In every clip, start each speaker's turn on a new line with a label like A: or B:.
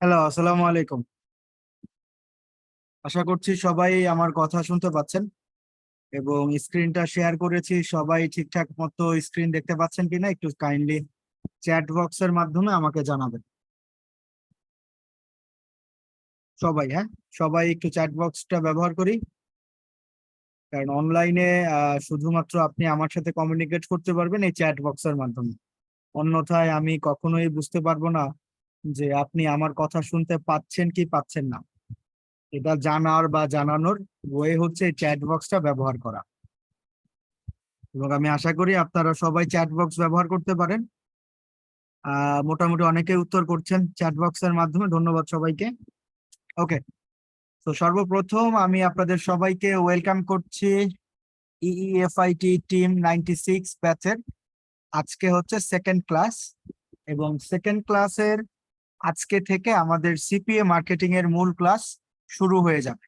A: Hello, আসসালামু আলাইকুম। আশা করছি সবাই আমার কথা শুনতে পাচ্ছেন এবং স্ক্রিনটা শেয়ার করেছি। সবাই ঠিকঠাক মতো স্ক্রিন দেখতে পাচ্ছেন কিনা একটু কাইন্ডলি চ্যাট বক্সের মাধ্যমে আমাকে জানাবেন। সবাই, হ্যাঁ, সবাই একটু চ্যাট বক্সটা ব্যবহার করি, কারণ অনলাইনে শুধুমাত্র আপনি আমার সাথে কমিউনিকেট করতে পারবেন এই চ্যাট বক্সের মাধ্যমে। অন্যথায় আমি কখনোই বুঝতে পারবো না যে আপনি আমার কথা শুনতে পাচ্ছেন কি পাচ্ছেন না। এটা জানার বা জানানোর ওয়ে হচ্ছে চ্যাট বক্সটা ব্যবহার করা, এবং আমি আশা করি আপনারা সবাই চ্যাট বক্স ব্যবহার করতে পারেন। মোটামুটি অনেকে উত্তর করছেন চ্যাট বক্সের মাধ্যমে, ধন্যবাদ সবাইকে। ওকে, তো সর্বপ্রথম আমি আপনাদের সবাইকে ওয়েলকাম করছি ইইএফআইটি টিম 96 ব্যাচের। আজকে হচ্ছে সেকেন্ড ক্লাস, এবং সেকেন্ড ক্লাসের আজকে থেকে আমাদের সিপিএ মার্কেটিং এর মূল ক্লাস শুরু হয়ে যাবে।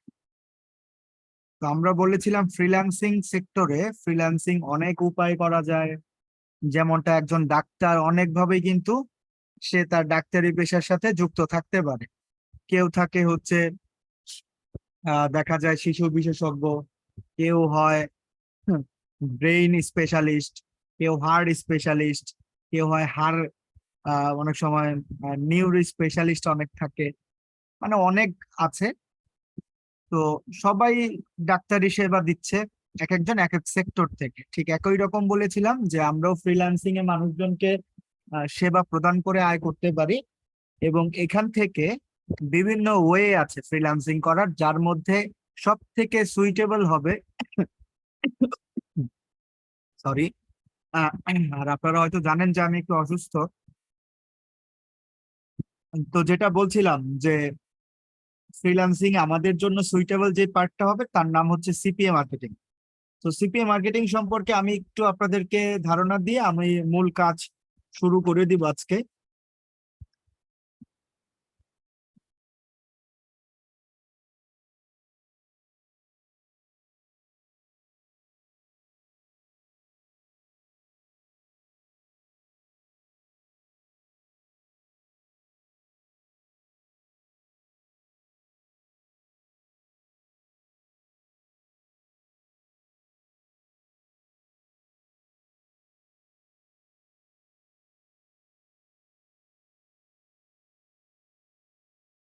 A: তো আমরা বলেছিলাম ফ্রিল্যান্সিং সেক্টরে ফ্রিল্যান্সিং অনেক উপায় করা যায়। যেমনটা একজন ডাক্তার অনেকভাবেই কিন্তু সে তার ডাক্তারি পেশার সাথে যুক্ত থাকতে পারে। কেউ থাকে হচ্ছে দেখা যায় শিশু বিশেষজ্ঞ, কেউ হয় ব্রেইন স্পেশালিস্ট, কেউ হার্ট স্পেশালিস্ট, কেউ হয় হাড়, অনেক সময় নিউরো স্পেশালিস্ট অনেক থাকে, মানে অনেক আছে। তো সবাই ডাক্তারি সেবা দিচ্ছে, এক একজন এক এক সেক্টর থেকে। ঠিক একই রকম বলেছিলাম যে আমরাও ফ্রিল্যান্সিং এ মানুষজনকে সেবা প্রদান করে আয় করতে পারি, এবং এখান থেকে বিভিন্ন ওয়ে আছে ফ্রিল্যান্সিং করার, যার মধ্যে সব থেকে সুইটেবল হবে, সরি, আর আপনারা হয়তো জানেন যে আমি একটু অসুস্থ। তো যেটা বলছিলাম যে ফ্রিল্যান্সিং আমাদের জন্য সুইটেবল যে পার্টটা হবে তার নাম হচ্ছে সিপিএ মার্কেটিং। তো সিপিএ মার্কেটিং সম্পর্কে আমি একটু আপনাদেরকে ধারণা দিয়ে আমি মূল কাজ শুরু করে দিব আজকে।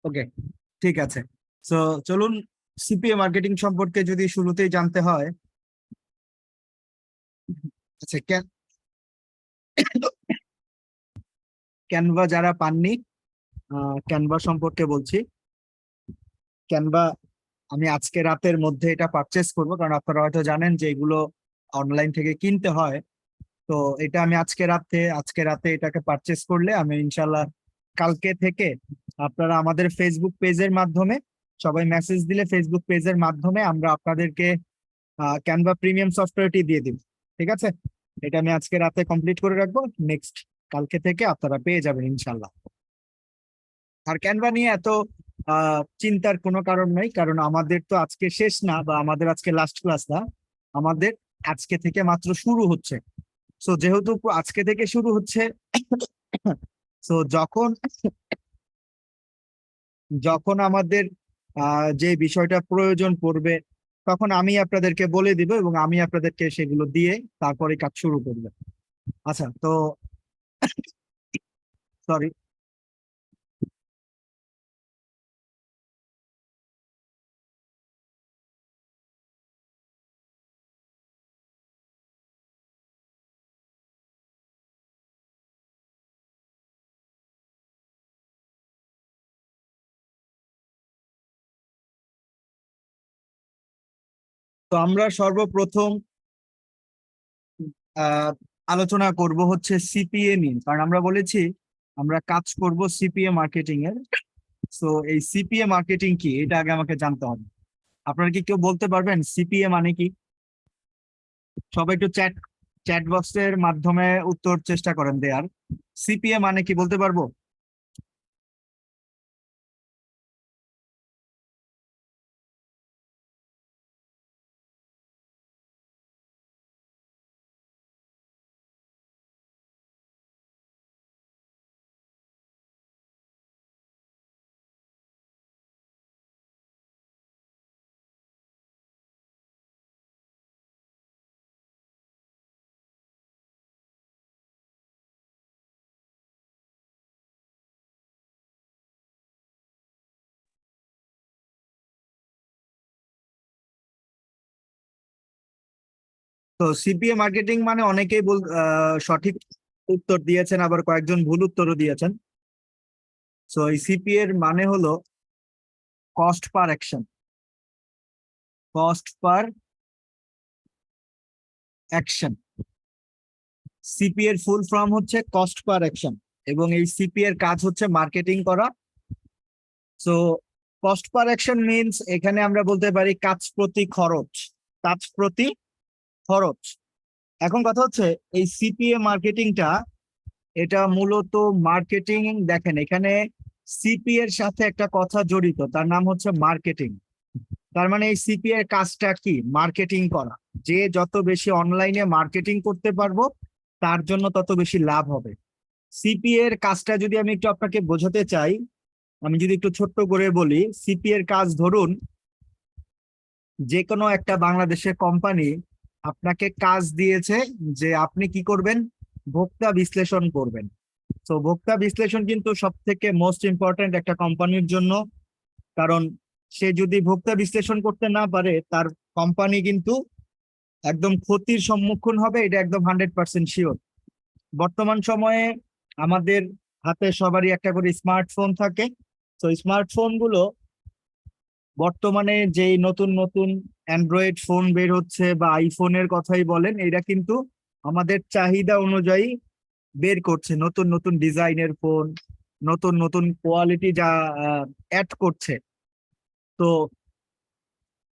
A: ওকে, ঠিক আছে। তো চলুন, সিপিএ মার্কেটিং সম্পর্কে যদি শুরুতেই জানতে হয়, আচ্ছা, ক্যানভা যারা পাননি, ক্যানভা সম্পর্কে বলছি। ক্যানভা আমি আজকে রাতের মধ্যে এটা পারচেস করব, কারণ আপনারা হয়তো জানেন যে এগুলো অনলাইন থেকে কিনতে হয়। তো এটা আমি আজকে রাতে এটাকে পারচেস করলে আমি ইনশাল্লাহ কালকে থেকে আপনারা আমাদের ফেসবুক পেজের মাধ্যমে, সবাই মেসেজ দিলে ফেসবুক পেজের মাধ্যমে আমরা আপনাদেরকে ক্যানভা প্রিমিয়াম সফটওয়্যারটি দিয়ে দিব। ঠিক আছে, এটা আমি আজকে রাতে কমপ্লিট করে রাখবো। নেক্সট কালকে থেকে আপনারা পেয়ে যাবেন ইনশাল্লাহ। আর ক্যানভা নিয়ে এত চিন্তার কোনো কারণ নাই, কারণ আমাদের তো আজকে শেষ না, বা আমাদের আজকে লাস্ট ক্লাস না, আমাদের আজকে থেকে মাত্র শুরু হচ্ছে। সো যেহেতু আজকে থেকে শুরু হচ্ছে, সো যখন যখন আমাদের যে বিষয়টা প্রয়োজন পড়বে, তখন আমি আপনাদেরকে বলে দিব এবং আমি আপনাদেরকে সেগুলো দিয়ে তারপরে কাজ শুরু করবো। আচ্ছা, তো সরি। তো আমরা সর্বপ্রথম আহ আলোচনা করব হচ্ছে সিপিএ নিয়ে, কারণ আমরা বলেছি আমরা কাজ করব সিপিএ মার্কেটিং এর। তো এই সিপিএ মার্কেটিং কি, এটা আগে আমাকে জানতে হবে। আপনারা কি কেউ বলতে পারবেন সিপিএ মানে কি? সবাই একটু চ্যাট চ্যাট বক্সের মাধ্যমে উত্তর চেষ্টা করেন দেয়ার। সিপিএ মানে কি বলতে পারবো? তো সিপিএ মার্কেটিং মানে অনেকেই সঠিক উত্তর দিয়েছেন, আবার কয়েকজন ভুল উত্তরও দিয়েছেন। তো এই সিপিএ এর মানে হলো cost per action. Cost per action, CPA এর ফুল ফর্ম হচ্ছে কস্ট পার অ্যাকশন, এবং এই সিপিএ এর কাজ হচ্ছে মার্কেটিং করা। So cost per action means এখানে আমরা বলতে পারি কাজ প্রতি খরচ। কাজ প্রতি খরচ। এখন কথা হচ্ছে এই সিপিএ মার্কেটিংটা, এটা মূলত মার্কেটিং। দেখেন এখানে সিপিএ এর সাথে একটা কথা জড়িত, তার নাম হচ্ছে মার্কেটিং। তার মানে এই সিপিএ এর কাজটা কি? মার্কেটিং করা। যে যত বেশি অনলাইনে মার্কেটিং করতে পারবো তার জন্য তত বেশি লাভ হবে। সিপিএ এর কাজটা যদি আমি একটু আপনাকে বোঝাতে চাই, আমি যদি একটু ছোট্ট করে বলি, সিপিএ এর কাজ ধরুন যে কোনো একটা বাংলাদেশের কোম্পানি আপনাকে কাজ দিয়েছে যে আপনি কি করবেন, ভোক্তা বিশ্লেষণ করবেন। তো ভোক্তা বিশ্লেষণ কিন্তু সব থেকে মোস্ট ইম্পর্টেন্ট একটা কোম্পানির জন্য, কারণ সে যদি ভোক্তা বিশ্লেষণ করতে না পারে তার কোম্পানি কিন্তু একদম ক্ষতির সম্মুখীন হবে, এটা একদম 100% শিওর। বর্তমান সময়ে আমাদের হাতে সবারই একটা করে স্মার্টফোন থাকে। তো স্মার্টফোন গুলো বর্তমানে যেই নতুন নতুন অ্যান্ড্রয়েড ফোন বের হচ্ছে বা আইফোনের কথাই বলেন, এটা কিন্তু আমাদের চাহিদা অনুযায়ী বের করছে নতুন নতুন ডিজাইনের ফোন, নতুন নতুন কোয়ালিটি যা অ্যাড করছে। তো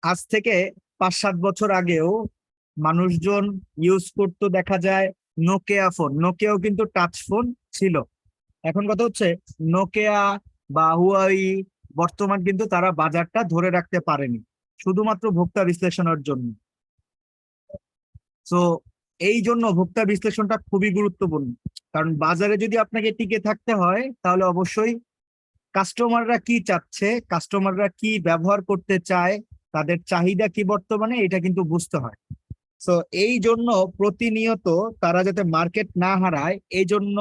A: আজ থেকে 5-7 বছর আগেও মানুষজন ইউজ করতো দেখা যায় নোকিয়া ফোন। নোকিয়াও কিন্তু টাচ ফোন ছিল। এখন কথা হচ্ছে নোকিয়া বা হুয়াই বর্তমান কিন্তু তারা বাজারটা ধরে রাখতে পারেনি শুধুমাত্র ভোক্তা বিশ্লেষণের জন্য। তো এই জন্য ভোক্তা বিশ্লেষণটা খুবই গুরুত্বপূর্ণ, কারণ বাজারে যদি আপনাকে টিকে থাকতে হয় তাহলে অবশ্যই কাস্টমাররা কি চাচ্ছে, কাস্টমাররা কি ব্যবহার করতে চায়, তাদের চাহিদা কি বর্তমানে, এটা কিন্তু বুঝতে হয়। তো এই জন্য প্রতিনিয়ত তারা যাতে মার্কেট না হারায়, এই জন্য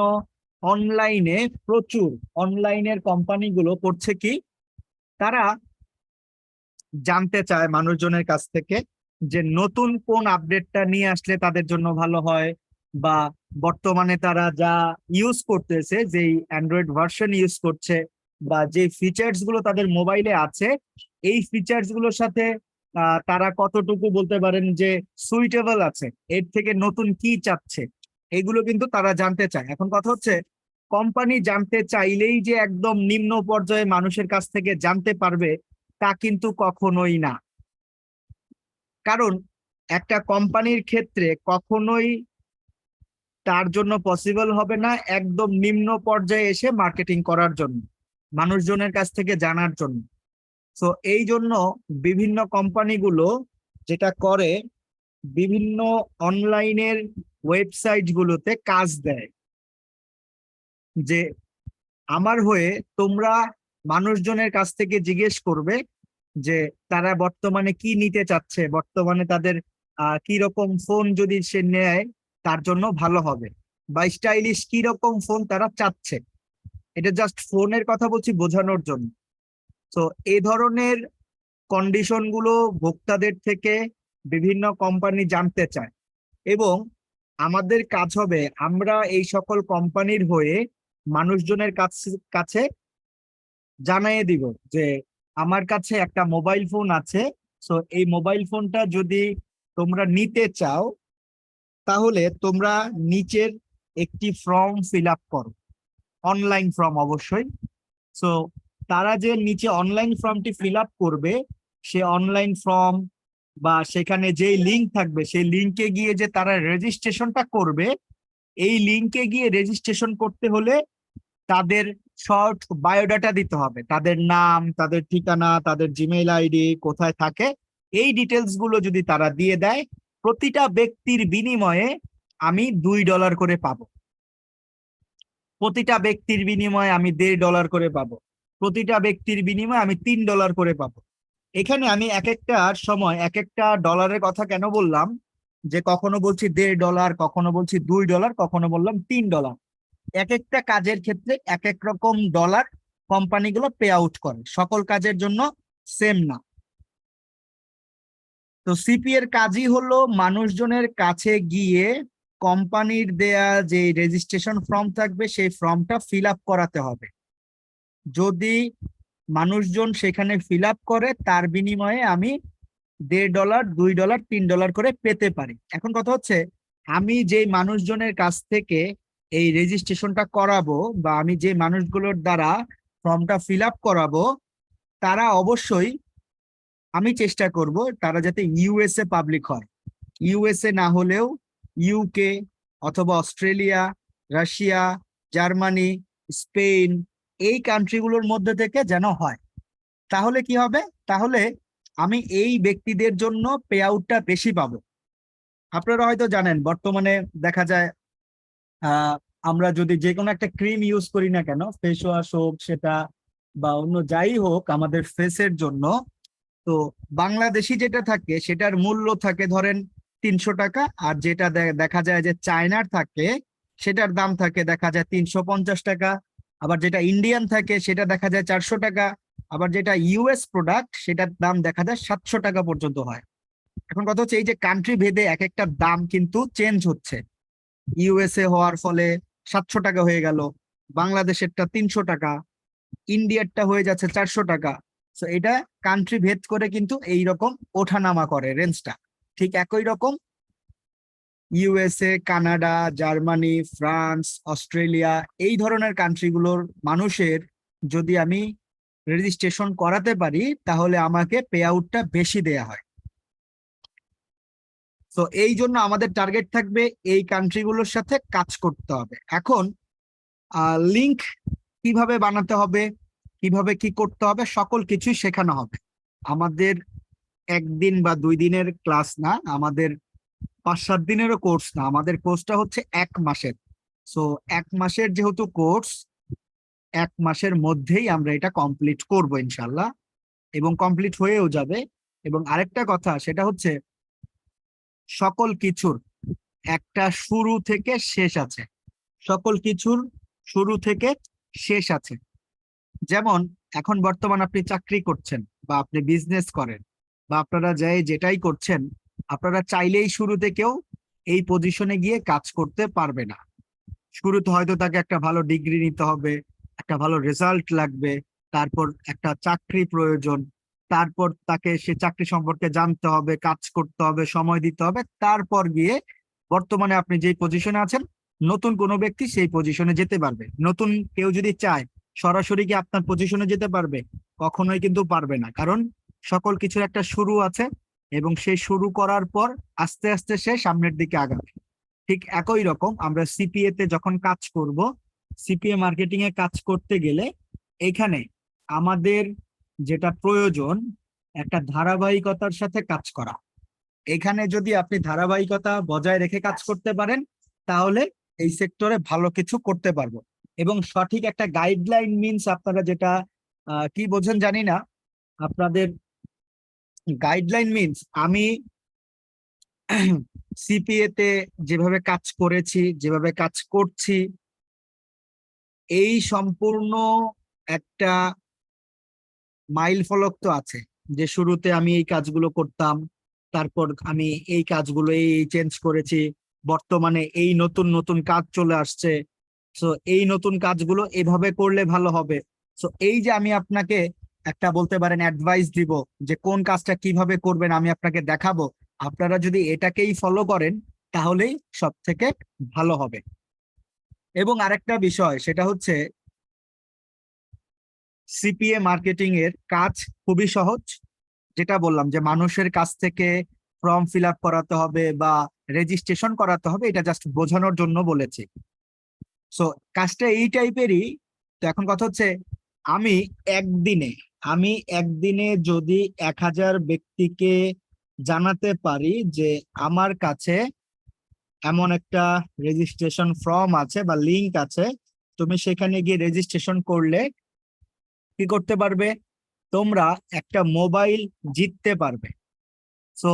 A: অনলাইনে প্রচুর অনলাইনের কোম্পানিগুলো করছে কি, তারা জানতে চায় মানুষজনের কাছ থেকে যে নতুন কোন আপডেটটা নিয়ে আসলে তাদের জন্য ভালো হয়, বা বর্তমানে তারা যা ইউজ করতেছে, যেই অ্যান্ড্রয়েড ভার্সন ইউজ করছে বা যে ফিচার্স গুলো তাদের মোবাইলে আছে, এই ফিচার্স গুলোর সাথে তারা কতটুকু বলতে পারেন যে সুইটেবল আছে, এর থেকে নতুন কি চাচ্ছে, এগুলো কিন্তু তারা জানতে চায়। এখন কথা হচ্ছে কোম্পানি জানতে চাইলেই যে একদম নিম্ন পর্যায়ে মানুষের কাছ থেকে জানতে পারবে তা কিন্তু কখনোই না। কারণ একটা কোম্পানির ক্ষেত্রে কখনোই তার জন্য পসিবল হবে না একদম নিম্ন পর্যায়ে এসে মার্কেটিং করার জন্য, মানুষজনের কাছ থেকে জানার জন্য। তো এই জন্য বিভিন্ন কোম্পানিগুলো যেটা করে, বিভিন্ন অনলাইনের ওয়েবসাইট গুলোতে কাজ দেয় যে আমার হয়ে তোমরা মানুষজনের কাছ থেকে জিজ্ঞেস করবে যে তারা বর্তমানে কি নিতে চাচ্ছে, বর্তমানে তাদের কি রকম ফোন যদি সে নেয় তার জন্য ভালো হবে, বা স্টাইলিশ কি রকম ফোন তারা চাচ্ছে। এটা জাস্ট ফোনের কথা বলছি বোঝানোর জন্য। তো এই ধরনের কন্ডিশন গুলো ভোক্তাদের থেকে বিভিন্ন কোম্পানি জানতে চায়, এবং আমাদের কাজ হবে আমরা এই সকল কোম্পানির হয়ে মানুষজনের কাছে কাছে জানিয়ে দিব যে আমার কাছে একটা মোবাইল ফোন আছে। সো এই মোবাইল ফোনটা যদি তোমরা নিতে চাও তাহলে তোমরা নিচের একটি ফর্ম ফিল আপ করো, অনলাইন ফর্ম অবশ্যই। সো তারা যে নিচে অনলাইন ফর্মটি ফিল আপ করবে, সে অনলাইন ফর্ম বা সেখানে যেই লিঙ্ক থাকবে সেই লিঙ্কে গিয়ে যে তারা রেজিস্ট্রেশনটা করবে, এই লিঙ্কে গিয়ে রেজিস্ট্রেশন করতে হলে তাদের শর্ট বায়োডাটা দিতে হবে, তাদের নাম, তাদের ঠিকানা, তাদের জিমেইল আইডি, কোথায় থাকে, এই ডিটেলস গুলো যদি তারা দিয়ে দেয়, প্রতিটা ব্যক্তির বিনিময়ে আমি $2 করে পাবো। প্রতিটা ব্যক্তির বিনিময়ে আমি $1.5 করে পাবো। প্রতিটা ব্যক্তির বিনিময়ে আমি $3 করে পাবো। এখানে আমি এক একটার সময় এক একটা ডলারের কথা কেন বললাম, যে কখনো বলছি $1.5, কখনো বলছি $2, কখনো বললাম $3। এক একটা কাজের ক্ষেত্রে এক এক রকম ডলার কোম্পানিগুলো পে আউট করে, সকল কাজের জন্য সেম না। তো সিপি এর কাজই হলো মানুষজনের কাছে গিয়ে কোম্পানির দেয়া যে রেজিস্ট্রেশন ফর্ম থাকবে সেই ফর্মটা ফিল আপ করাতে হবে। যদি মানুষজন সেখানে ফিল আপ করে তার বিনিময়ে আমি $1.5, $2, $3 করে পেতে পারি। এখন কথা হচ্ছে আমি যে মানুষজনের কাছ থেকে এই রেজিস্ট্রেশনটা করাবো বা আমি যে মানুষগুলোর দ্বারা ফর্মটা ফিল আপ করাবো তারা অবশ্যই আমি চেষ্টা করব তারা যাতে ইউএসএ পাবলিক হয়। ইউএসএ না হলেও ইউকে অথবা অস্ট্রেলিয়া, রাশিয়া, জার্মানি, স্পেন এই কান্ট্রিগুলোর মধ্যে থেকে যেন হয়। তাহলে কি হবে? তাহলে আমি এই ব্যক্তিদের জন্য পে আউটটা বেশি পাবো। আপনারা হয়তো জানেন বর্তমানে দেখা যায় আমরা যদি যে কোনো একটা ক্রিম ইউজ করি না কেন, ফেস ওয়াশ হোক সেটা বা অন্য যাই হোক আমাদের ফেসের জন্য, তো বাংলাদেশি যেটা থাকে সেটার মূল্য থাকে ধরেন 300 টাকা, আর যেটা দেখা যায় যে চায়নার থাকে সেটার দাম থাকে দেখা যায় 350 টাকা, আবার যেটা ইন্ডিয়ান থাকে সেটা দেখা যায় 400 টাকা, আবার যেটা ইউএস প্রোডাক্ট সেটার দাম দেখা যায় 700 টাকা পর্যন্ত হয়। এখন কথা হচ্ছে এই যে কান্ট্রি ভেদে এক একটা দাম কিন্তু চেঞ্জ হচ্ছে। ইউএসএ হওয়ার ফলে 700 টাকা হয়ে গেল, বাংলাদেশেরটা 300 টাকা, ইন্ডিয়ারটা হয়ে যাচ্ছে 400 টাকা। তো এটা কান্ট্রি ভেদ করে কিন্তু এইরকম ওঠানামা করে রেঞ্জটা। ঠিক একই রকম USA, Canada, Germany, France, Australia এই ধরনের কান্ট্রিগুলোর মানুষের যদি আমি রেজিস্ট্রেশন করাতে পারি তাহলে আমাকে পে আউটটা বেশি দেয়া হয়। তো এই জন্য আমাদের টার্গেট থাকবে এই কান্ট্রিগুলোর সাথে কাজ করতে হবে। এখন লিংক কিভাবে বানাতে হবে, কিভাবে কি করতে হবে, সকল কিছুই শেখানো হবে। আমাদের 1 দিন বা 2 দিনের ক্লাস না, আমাদের 5-7 দিনেরও কোর্স না, আমাদের কোর্সটা হচ্ছে 1 মাসের। সো 1 মাসের যেহেতু কোর্স, 1 মাসের মধ্যেই আমরা এটা কমপ্লিট করব ইনশাল্লাহ, এবং কমপ্লিট হয়েও যাবে। এবং আরেকটা কথা সেটা হচ্ছে সকল কিছুর একটা শুরু থেকে শেষ আছে। সকল কিছুর শুরু থেকে শেষ আছে। যেমন এখন বর্তমান আপনি চাকরি করছেন বা আপনি বিজনেস করেন বা আপনারা যেটাই করছেন, আপনারা চাইলেই শুরু থেকেও এই পজিশনে গিয়ে কাজ করতে পারবে না। শুরুতে হয়তো তাকে একটা ভালো ডিগ্রি নিতে হবে, একটা ভালো রেজাল্ট লাগবে, তারপর একটা চাকরি প্রয়োজন, তারপর তাকে সে চাকরি সম্পর্কে জানতে হবে, কাজ করতে হবে, সময় দিতে হবে, তারপর গিয়ে বর্তমানে আপনি যে পজিশনে আছেন নতুন কোনো ব্যক্তি সেই পজিশনে যেতে পারবে। নতুন কেউ যদি চায় সরাসরি কি আপনার পজিশনে যেতে পারবে? কখনোই কিন্তু পারবে না, কারণ সকল কিছুর একটা শুরু আছে এবং সেই শুরু করার পর আস্তে আস্তে সে সামনের দিকে আগাবে। ঠিক একই রকম আমরা সিপিএ তে যখন কাজ করব, সিপিএ মার্কেটিং এ কাজ করতে গেলে এখানে আমাদের যেটা প্রয়োজন একটা ধারাবাহিকতার সাথে কাজ করা। এখানে যদি আপনি ধারাবাহিকতা বজায় রেখে কাজ করতে পারেন তাহলে এই সেক্টরে ভালো কিছু করতে পারবো। এবং সঠিক একটা গাইডলাইন মিনস আপনারা যেটা কি বোঝেন জানি না, আপনাদের গাইডলাইন মিনস আমি সিপিএ তে যেভাবে কাজ করেছি, যেভাবে কাজ করছি, এই সম্পূর্ণ একটা মাইল ফলক তো আছে যে শুরুতে আমি এই কাজগুলো করতাম, তারপর আমি এই কাজগুলো এই চেঞ্জ করেছি, বর্তমানে এই নতুন নতুন কাজ চলে আসছে, তো এই নতুন কাজগুলো এভাবে করলে ভালো হবে। তো এই যে আমি আপনাকে একটা বলতে পারেন অ্যাডভাইস দিব যে কোন কাজটা কিভাবে করবেন আমি আপনাকে দেখাবো, আপনারা যদি এটাকেই ফলো করেন তাহলেই সব থেকে ভালো হবে। এবং আরেকটা বিষয় সেটা হচ্ছে সিপিএ মার্কেটিং এর কাজ খুবই সহজ। যেটা বললাম যে মানুষের কাছ থেকে ফর্ম ফিল আপ করাতে হবে বা রেজিস্ট্রেশন করাতে হবে, এটা জাস্ট বোঝানোর জন্য বলেছি। সো কাজটা এই টাইপেরই। তো এখন কথা হচ্ছে আমি একদিনে আমি একদিনে যদি 1000 ব্যক্তিকে জানাতে পারি যে আমার কাছে এমন একটা রেজিস্ট্রেশন ফর্ম আছে বা লিংক আছে, তুমি সেখানে গিয়ে রেজিস্ট্রেশন করলে কি করতে পারবে, তোমরা একটা মোবাইল জিততে পারবে। সো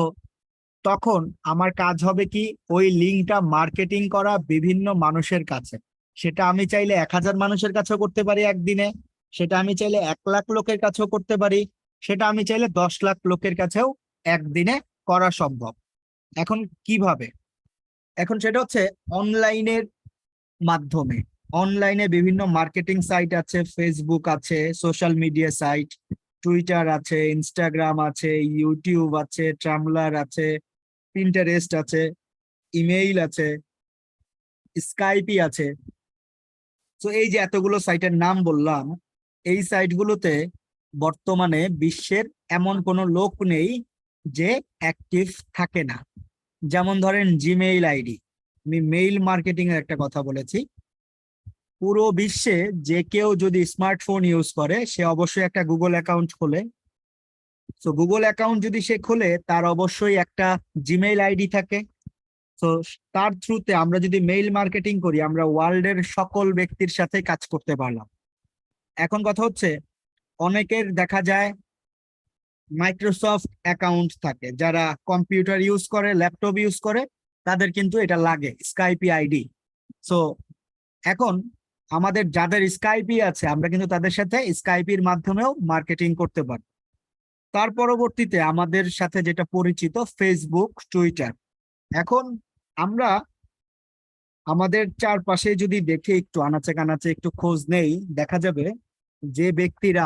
A: তখন আমার কাজ হবে কি, ওই লিঙ্কটা মার্কেটিং করা বিভিন্ন মানুষের কাছে। সেটা আমি চাইলে 1000 মানুষের কাছেও করতে পারি একদিনে, সেটা আমি চাইলে 1 লাখ লোকের কাছেও করতে পারি, সেটা আমি চাইলে 10 লাখ লোকের কাছেও একদিনে করা সম্ভব। এখন কিভাবে? এখন সেটা হচ্ছে অনলাইনের মাধ্যমে। অনলাইনে বিভিন্ন মার্কেটিং সাইট আছে, ফেসবুক আছে, সোশ্যাল মিডিয়া সাইট, টুইটার আছে, ইনস্টাগ্রাম আছে, ইউটিউব আছে, ট্রামলার আছে, পিন্টারেস্ট আছে, ইমেইল আছে, স্কাইপি আছে। তো এই যে এতগুলো সাইটের নাম বললাম, এই সাইটগুলোতে বর্তমানে বিশ্বের এমন কোনো লোক নেই যে অ্যাক্টিভ থাকে না। যেমন ধরেন জিমেইল আইডি, আমি মেইল মার্কেটিং এর একটা কথা বলেছি। পুরো বিশ্বে যে কেউ যদি স্মার্টফোন ইউজ করে সে অবশ্যই একটা গুগল অ্যাকাউন্ট খোলে। তো গুগল অ্যাকাউন্ট যদি সে খোলে তার অবশ্যই একটা জিমেইল আইডি থাকে। তো তার থ্রুতে আমরা যদি মেইল মার্কেটিং করি আমরা ওয়ার্ল্ডের সকল ব্যক্তির সাথে কাজ করতে পারলাম। এখন কথা হচ্ছে অনেকের দেখা যায় মাইক্রোসফট অ্যাকাউন্ট থাকে, যারা কম্পিউটার ইউজ করে, ল্যাপটপ ইউজ করে, তাদের কিন্তু এটা লাগে স্কাইপি আইডি। সো এখন আমাদের যাদের স্কাইপি আছে আমরা কিন্তু তাদের সাথে স্কাইপির মাধ্যমেও মার্কেটিং করতে পারি। তার পরবর্তীতে আমাদের সাথে যেটা পরিচিত ফেসবুক, টুইটার। এখন আমরা আমাদের চারপাশে যদি দেখে একটু আনাচে কানাচে একটু খোঁজ নেই, দেখা যাবে যে ব্যক্তিরা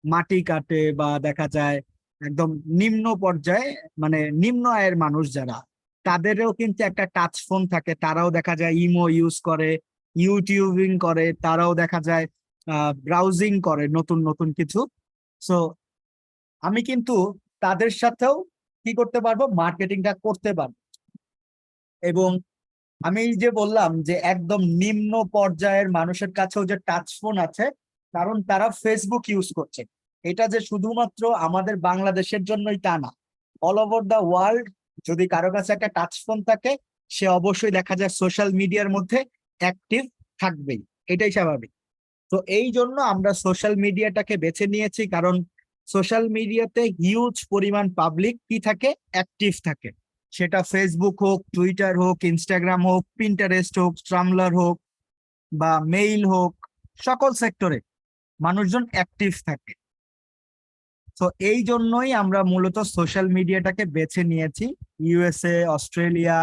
A: মাটি কাটে বা দেখা যায় একদম নিম্ন পর্যায়ে, মানে নিম্ন আয়ের মানুষ যারা, তাদেরও কিন্তু একটা টাচ ফোন থাকে, তারাও দেখা যায় ইমো ইউজ করে, ইউটিউবিং করে, তারাও দেখা যায় ব্রাউজিং করে নতুন নতুন কিছু। সো আমি কিন্তু তাদের সাথেও কি করতে পারবো, মার্কেটিংটা করতে পারবো। এবং আমি এই যে বললাম যে একদম নিম্ন পর্যায়ের মানুষের কাছেও যে টাচ ফোন আছে, কারণ তারা ফেসবুক ইউজ করছে। এটা যে শুধুমাত্র আমাদের বাংলাদেশের জন্যই তা না, অল ওভার দ্য ওয়ার্ল্ড যদি কারো কাছে একটা টাচ ফোন থাকে সে অবশ্যই দেখা যায় সোশ্যাল মিডিয়ার মধ্যে অ্যাক্টিভ থাকবেই, এটাই স্বাভাবিক। তো এই জন্য আমরা সোশ্যাল মিডিয়াটাকে বেছে নিয়েছি, কারণ সোশ্যাল মিডিয়াতে হিউজ পরিমাণ পাবলিক কি থাকে, অ্যাক্টিভ থাকে। সেটা ফেসবুক হোক, টুইটার হোক, ইনস্টাগ্রাম হোক, পিন্টারেস্ট হোক, ট্রামলার হোক বা মেইল হোক, সকল সেক্টরে মানুষজন অ্যাক্টিভ থাকে। তো এই জন্যই আমরা মূলত সোশ্যাল মিডিয়াটাকে বেছে নিয়েছি। ইউএসএ, অস্ট্রেলিয়া,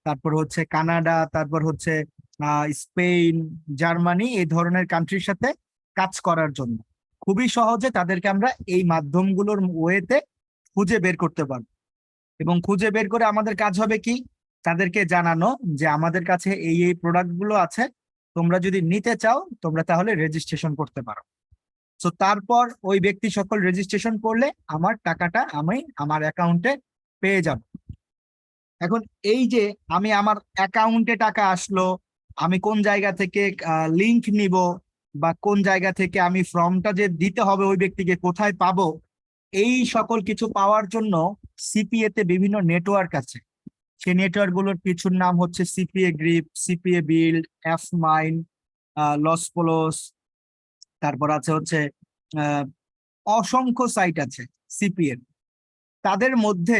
A: তারপর হচ্ছে কানাডা, তারপর হচ্ছে স্পেন, জার্মানি, এই ধরনের কান্ট্রির সাথে কাজ করার জন্য খুবই সহজে তাদেরকে আমরা এই মাধ্যমগুলোর ওয়েতে খুঁজে বের করতে পারবো। এবং খুঁজে বের করে আমাদের কাজ হবে কি, তাদেরকে জানানো যে আমাদের কাছে এই এই প্রোডাক্ট গুলো আছে, তোমরা যদি নিতে চাও তোমরা তাহলে রেজিস্ট্রেশন করতে পারো। তো তারপর ওই ব্যক্তি সকল রেজিস্ট্রেশন করলে আমার টাকাটা আমি আমার অ্যাকাউন্টে পেয়ে যাব। এখন এই যে আমি আমার অ্যাকাউন্টে টাকা আসলো, আমি কোন জায়গা থেকে লিংক নিব বা কোন জায়গা থেকে আমি ফর্মটা যে দিতে হবে ওই ব্যক্তিকে কোথায় পাবো, এই সকল কিছু পাওয়ার জন্য সিপিএ তে বিভিন্ন নেটওয়ার্ক আছে। সেই নেটওয়ার্ক গুলোর কিছুর নাম হচ্ছে সিপিএ গ্রিপ, সিপিএ বিল্ড, এফ মাইন, লস পোলোস, তারপর আছে হচ্ছে আহ অসংখ্য সাইট আছে সিপিএ। তাদের মধ্যে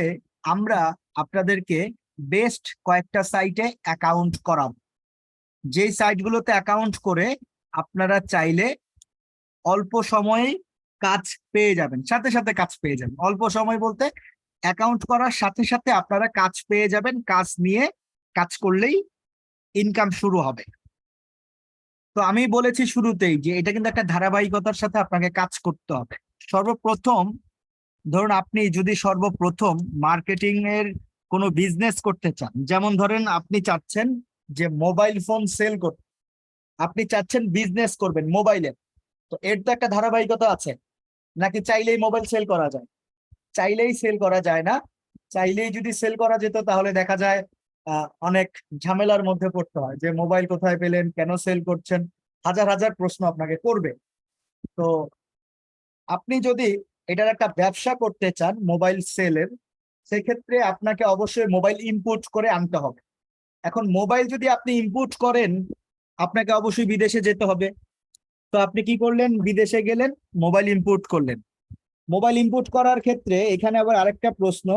A: আমরা আপনাদেরকে বেস্ট কয়েকটা সাইটে অ্যাকাউন্ট করাবো, যেই সাইটগুলোতে অ্যাকাউন্ট করে আপনারা চাইলে অল্প সময়ে কাজ পেয়ে যাবেন, সাথে সাথে কাজ পেয়ে যাবেন। অল্প সময় বলতে অ্যাকাউন্ট করার সাথে সাথে আপনারা কাজ পেয়ে যাবেন, কাজ নিয়ে কাজ করলেই ইনকাম শুরু হবে। তো আমি বলেছি শুরুতেই যে এটা কিন্তু একটা ধারাবাহিকতার সাথে আপনাকে কাজ করতে হবে। সর্বপ্রথম ধরুন আপনি যদি সর্বপ্রথম মার্কেটিং এর কোনো বিজনেস করতে চান, যেমন ধরেন আপনি চাচ্ছেন যে মোবাইল ফোন সেল করতে, আপনি চাচ্ছেন বিজনেস করবেন মোবাইলের, তো এর তো একটা ধারাবাহিকতা আছে। নাকি চাইলেই মোবাইল সেল করা যায়? চাইলেই সেল করা যায় না। চাইলেই যদি সেল করা যেত তাহলে দেখা যায় অনেক ঝামেলার মধ্যে পড়তে হয়, যে মোবাইল কোথায় পেলেন, কেন সেল করছেন, হাজার হাজার প্রশ্ন আপনাকে করবে। তো আপনি যদি এটার একটা ব্যবসা করতে চান মোবাইল সেলের, সেক্ষেত্রে আপনাকে অবশ্যই মোবাইল ইম্পোর্ট করে আনতে হবে। এখন মোবাইল যদি আপনি ইম্পোর্ট করেন আপনাকে অবশ্যই বিদেশে যেতে হবে। তো আপনি কি করলেন, বিদেশে গেলেন, মোবাইল ইম্পোর্ট করলেন। মোবাইল ইম্পোর্ট করার ক্ষেত্রে এখানে আবার আরেকটা প্রশ্ন,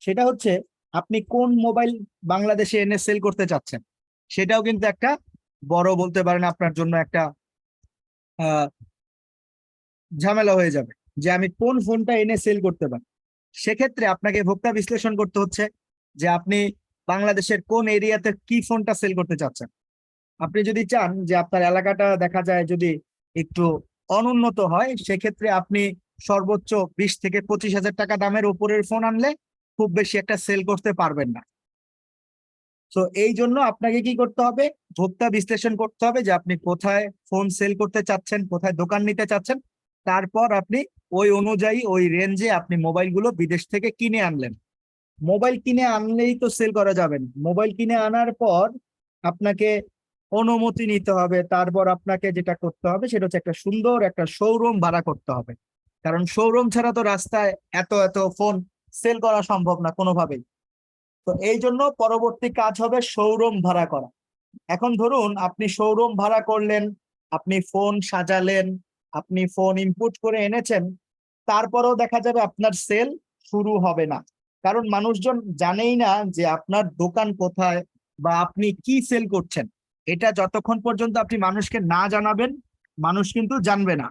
A: সেটা হচ্ছে আপনি কোন মোবাইল বাংলাদেশে এনে সেল করতে চাচ্ছেন, সেটাও কিন্তু একটা বড় বলতে পারেন আপনার জন্য একটা আহ ঝামেলা হয়ে যাবে, যে আমি কোন ফোনটা এনে সেল করতে পারি। সেক্ষেত্রে আপনাকে ভোক্তা বিশ্লেষণ করতে হচ্ছে যে আপনি বাংলাদেশের কোন এরিয়াতে কি ফোনটা সেল করতে চাচ্ছেন। আপনি যদি চান যে আপনার এলাকাটা দেখা যায় যদি একটু অনুন্নত হয়, সেক্ষেত্রে আপনি সর্বোচ্চ 20 থেকে 25 হাজার টাকা দামের উপরের ফোন আনলে খুব বেশি একটা সেল করতে পারবেন না। তো এই জন্য আপনাকে কি করতে হবে, ভোক্তা বিশ্লেষণ করতে হবে যে আপনি কোথায় ফোন সেল করতে চাচ্ছেন, কোথায় দোকান নিতে চাচ্ছেন। তারপর আপনি ওই অনুযায়ী ওই রেঞ্জে আপনি মোবাইলগুলো বিদেশ থেকে কিনে আনলেন। মোবাইল কিনে আনলেই তো সেল করা যাবে না। মোবাইল কিনে আনার পর আপনাকে অনুমতি নিতে হবে। তারপর আপনাকে যেটা করতে হবে সেটা হচ্ছে একটা সুন্দর একটা শোরুম ভাড়া করতে হবে। কারণ শোরুম ছাড়া তো রাস্তায় এত এত ফোন সেল করা সম্ভব না কোনোভাবেই। তো এই জন্য পরবর্তী কাজ হবে শোরুম ভাড়া করা। এখন ধরুন আপনি শোরুম ভাড়া করলেন, আপনি ফোন সাজালেন, আপনি ফোন ইনপুট করে এনেছেন, তারপরেও দেখা যাবে আপনার সেল শুরু হবে না। কারণ মানুষজন জানেই না যে আপনার দোকান কোথায় বা আপনি কি সেল করছেন। এটা যতক্ষণ পর্যন্ত আপনি মানুষকে না জানাবেন, মানুষ কিন্তু জানবে না।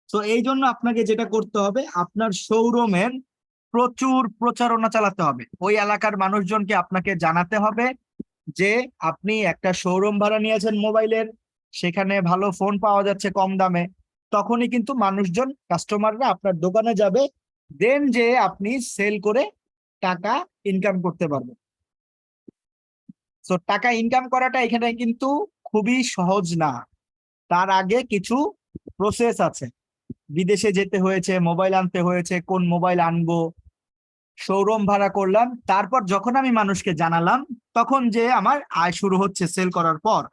A: তো এই জন্য আপনাকে যেটা করতে হবে, আপনার শোরুমের প্রচুর প্রচারণা চালাতে হবে। ওই এলাকার মানুষজনকে আপনাকে জানাতে হবে যে আপনি একটা শোরুম ভাড়া নিয়েছেন মোবাইলের, সেখানে ভালো ফোন পাওয়া যাচ্ছে কম দামে। তখনই কিন্তু মানুষজন, কাস্টমাররা আপনার দোকানে যাবে, দেন যে আপনি সেল করে টাকা ইনকাম করতে পারবেন। তো টাকা ইনকাম করাটা এখানে কিন্তু খুবই সহজ না। তার আগে কিছু প্রসেস আছে। বিদেশে যেতে হয়েছে, মোবাইল আনতে হয়েছে, কোন মোবাইল আনবো, শোরুম ভাড়া করলাম, তারপর যখন আমি মানুষকে জানালাম তখন যে আমার আয় শুরু হচ্ছে সেল করার পর।